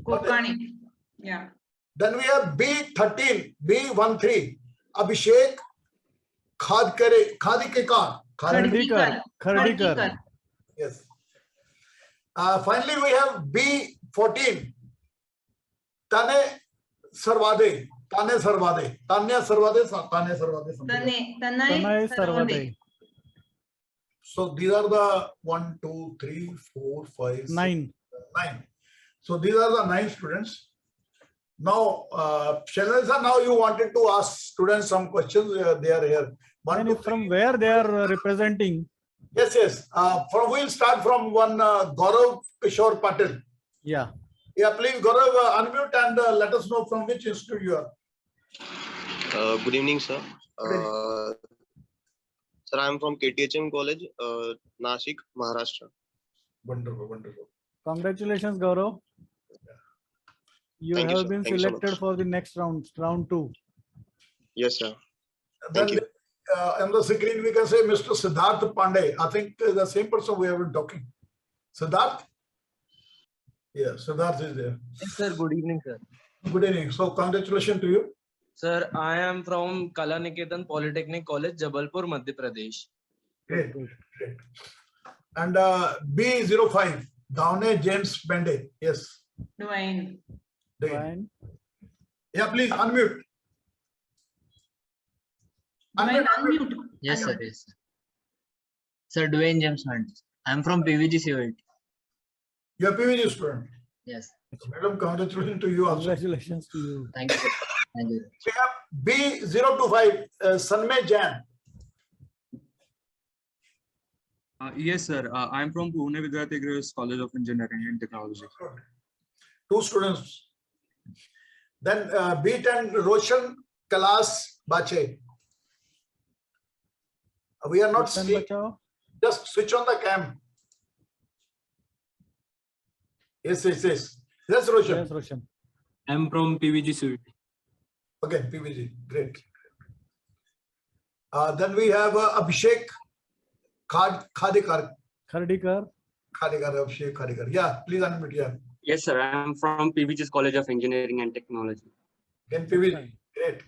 C: Kokani. Yeah.
A: Then we have B13, B13, Abhishek Khadikar. Yes. Finally, we have B14, Tanya Sarvade. So these are the 1, 2, 3, 4, 5,
H: 9.
A: 9. So these are the 9 students. Now, Shailendra, now you wanted to ask students some questions. They are here.
H: From where they are representing?
A: Yes. We'll start from one Gaurav Kishore Patil.
H: Yeah.
A: Yeah, please, Gaurav, unmute and let us know from which institute you are.
L: Good evening, sir. Sir, I am from KTHM College, Nashik, Maharashtra.
A: Wonderful.
H: Congratulations, Gaurav. You have been selected for the next round 2.
L: Yes, sir.
A: Thank you. On the screen, we can say Mr. Siddharth Pandey. I think the same person we have been talking. Siddharth? Yeah, Siddharth is there.
V: Yes, sir. Good evening, sir.
A: Good evening. So, congratulations to you.
V: Sir, I am from Kala Niketan Polytechnic College, Jabalpur, Madhya Pradesh.
A: Great. And B05, Davane James Bende. Yes.
C: Dwayne.
A: Yeah, please unmute.
C: Unmute.
R: Yes, sir. Sir, Dwayne James Hunt. I'm from PVG COET.
A: You are PVG student.
R: Yes.
A: Madam, congratulations to you also.
H: Congratulations to you.
R: Thank you. Thank you.
A: We have B025, Sanmay Jain.
B: Yes, sir. I'm from Pune Vidyarthi College of Engineering and Technology.
A: 2 students. Then B10, Roshan Kailas Bache. We are not seeing. Just switch on the cam. Yes. Yes, Roshan.
H: Yes, Roshan.
B: I'm from PVG COET.
A: Okay, PVG. Great. Then we have Abhishek Khadikar. Abhishek Khadikar. Yeah, please unmute. Yeah.
B: Yes, sir. I'm from PVG's College of Engineering and Technology.
A: Again, PVG.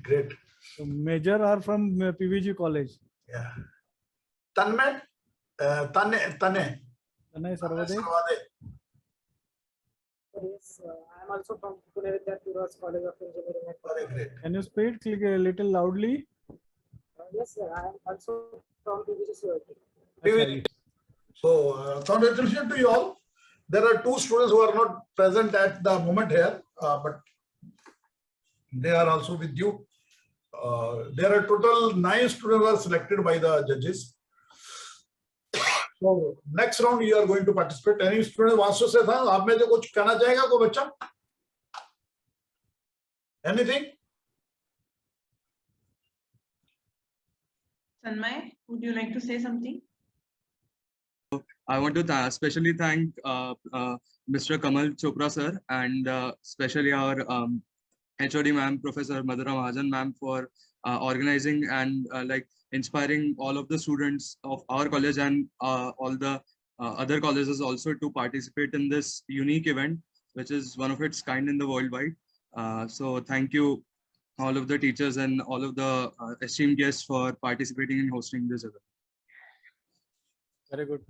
A: Great.
H: So major are from PVG College.
A: Yeah. Tanmay Sarvade.
J: Yes, I am also from Pune Vidyarthi College of Engineering and Technology.
A: Great.
H: Can you speak a little loudly?
J: Yes, sir. I am also from PVG COET.
A: PVG. So, congratulations to you all. There are 2 students who are not present at the moment here, but They are also with you. There are total 9 students are selected by the judges. So next round you are going to participate. Any student wants to say something? आप में से कुछ कहना चाहेगा कोई बच्चा? Anything?
C: Sanmay, would you like to say something?
B: I want to especially thank Mr. Kamal Chopra sir and especially our HOD ma'am, Professor Madhura Mahajan ma'am, for organizing and like inspiring all of the students of our college and all the other colleges also to participate in this unique event, which is one of its kind in the worldwide. So thank you all of the teachers and all of the esteemed guests for participating in hosting this event.
H: Very good.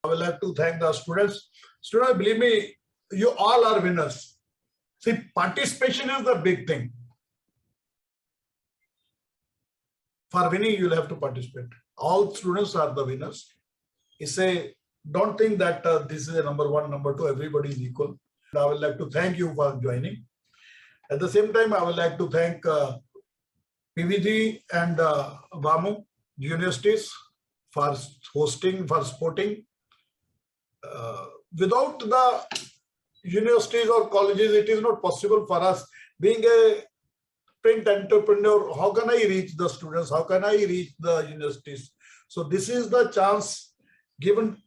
A: I would like to thank the students. Students, believe me, you all are winners. See, participation is the big thing. For winning, you'll have to participate. All students are the winners. Don't think that this is a number 1, number 2, everybody is equal. I would like to thank you for joining. At the same time, I would like to thank PVG and VAMU universities for hosting, for supporting. Without the universities or colleges, it is not possible for us. Being a print entrepreneur, how can I reach the students? How can I reach the universities? So this is the chance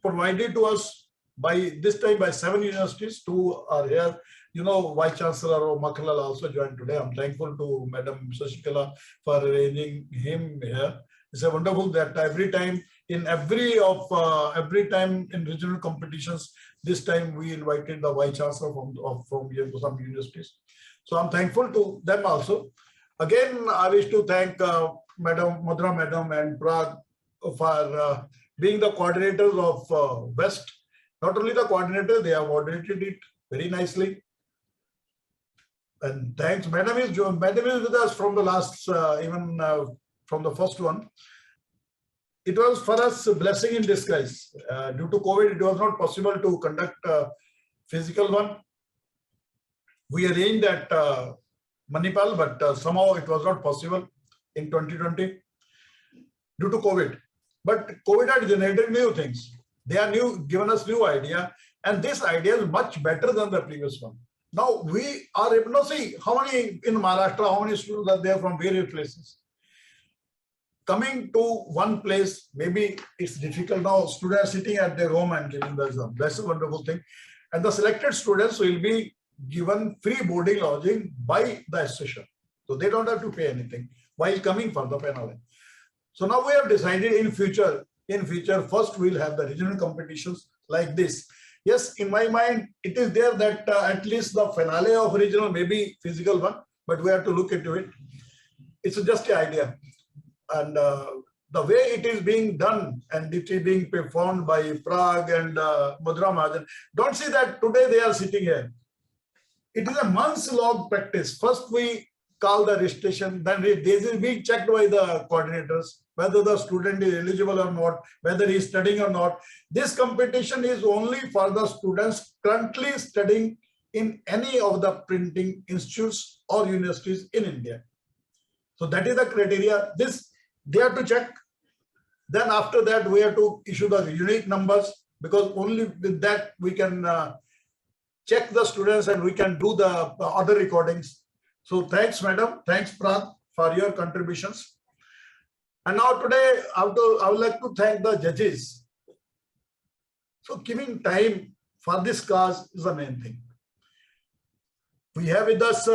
A: provided to us by this time by 7 universities. 2 are here. You know, Vice Chancellor Makhalal also joined today. I'm thankful to Madam Shashikala for arranging him here. It's a wonderful that every time in every time in regional competitions, this time we invited the Vice Chancellor from some universities. So I'm thankful to them also. Again, I wish to thank Madam Madhura Madam and Prague for being the coordinators of West. Not only the coordinator, they have moderated it very nicely. And thanks, Madam is with us from the last, from the first one. It was for us a blessing in disguise. Due to COVID, it was not possible to conduct a physical one. We arranged at Manipal, but somehow it was not possible in 2020 due to COVID. But COVID had generated new things. They are given us new idea, and this idea is much better than the previous one. Now we are able to see how many in Maharashtra, how many students are there from various places. Coming to one place, maybe it's difficult now. Students sitting at their home and giving the exam. That's a wonderful thing. And the selected students will be given free boarding lodging by the association. So they don't have to pay anything while coming for the finale. So now we have decided in future, first we'll have the regional competitions like this. Yes, in my mind, it is there that at least the finale of regional may be physical one, but we have to look into it. It's just an idea. And the way it is being done and it is being performed by Prague and Madhura Mahajan, don't see that today they are sitting here. It is a months-long practice. First we call the registration, then this is being checked by the coordinators, whether the student is eligible or not, whether he is studying or not. This competition is only for the students currently studying in any of the printing institutes or universities in India. So that is the criteria. This they have to check. Then after that, we have to issue the unique numbers, because only with that we can check the students and we can do the other recordings. So thanks, Madam. Thanks, Prague, for your contributions. And now today, I would like to thank the judges. So giving time for this cause is the main thing. We have with us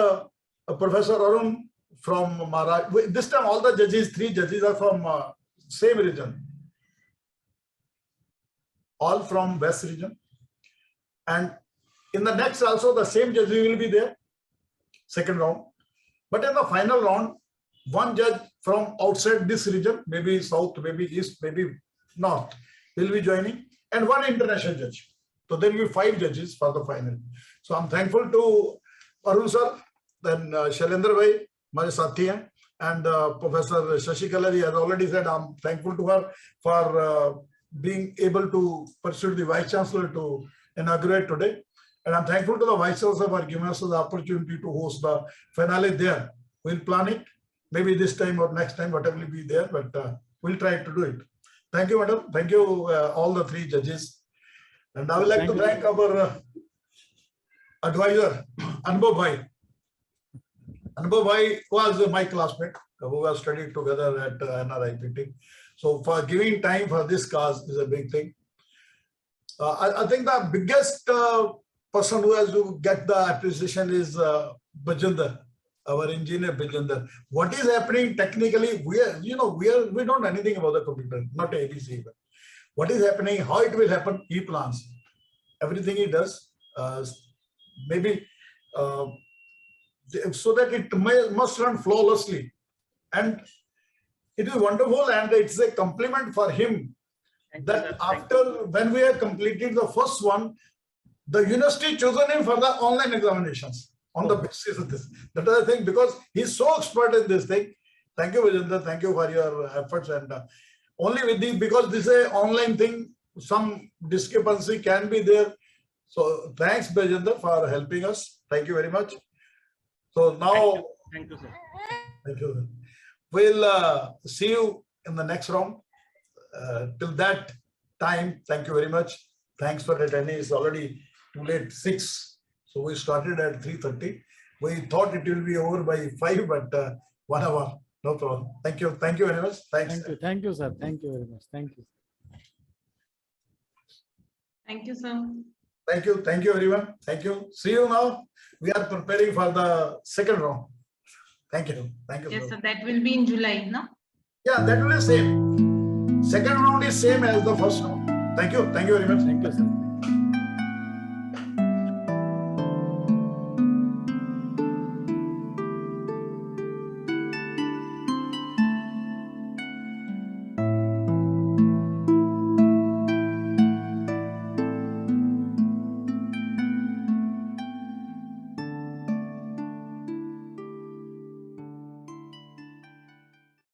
A: Professor Arun from Maharashtra. This time all the judges, 3 judges are from same region. All from West region. And in the next also the same judge will be there, second round. But in the final round, one judge from outside this region, maybe South, maybe East, maybe North, will be joining, and one international judge. So there will be 5 judges for the final. So I'm thankful to Arun sir, then Shailendra bhai, my sathi hai, and Professor Shashikala ji has already said I'm thankful to her for being able to pursue the Vice Chancellor to inaugurate today. And I'm thankful to the Vice Chancellor for giving us the opportunity to host the finale there. We'll plan it, maybe this time or next time, whatever will be there, but we'll try to do it. Thank you, madam. Thank you, all the three judges. And I would like to thank our advisor, Anubhav Bhai. Anubhav Bhai was my classmate who was studied together at NRIPT. So for giving time for this cause is a big thing. I think the biggest person who has to get the appreciation is Bajinder, our engineer Bajinder. What is happening technically? We don't know anything about the computer, not ABC even. What is happening, how it will happen, he plans. Everything he does, maybe so that it must run flawlessly. And it is wonderful, and it's a compliment for him that after when we have completed the first one, the university chosen him for the online examinations on the basis of this. That is the thing, because he's so expert in this thing. Thank you, Vijender. Thank you for your efforts. And only with this, because this is an online thing, some discrepancy can be there. So thanks, Vijender, for helping us. Thank you very much. So now,
F: Thank you, sir.
A: Thank you. We'll see you in the next round. Till that time, thank you very much. Thanks for attending. It's already too late, 6. So we started at 3:30. We thought it will be over by 5, but 1 hour, no problem. Thank you. Thank you very much. Thanks.
H: Thank you. Thank you, sir. Thank you very much. Thank you.
C: Thank you, sir.
A: Thank you. Thank you, everyone. Thank you. See you now. We are preparing for the second round. Thank you. Thank you.
C: Yes, sir. That will be in July, no?
A: Yeah, that will be same. Second round is same as the first round. Thank you. Thank you very much.
H: Thank you, sir.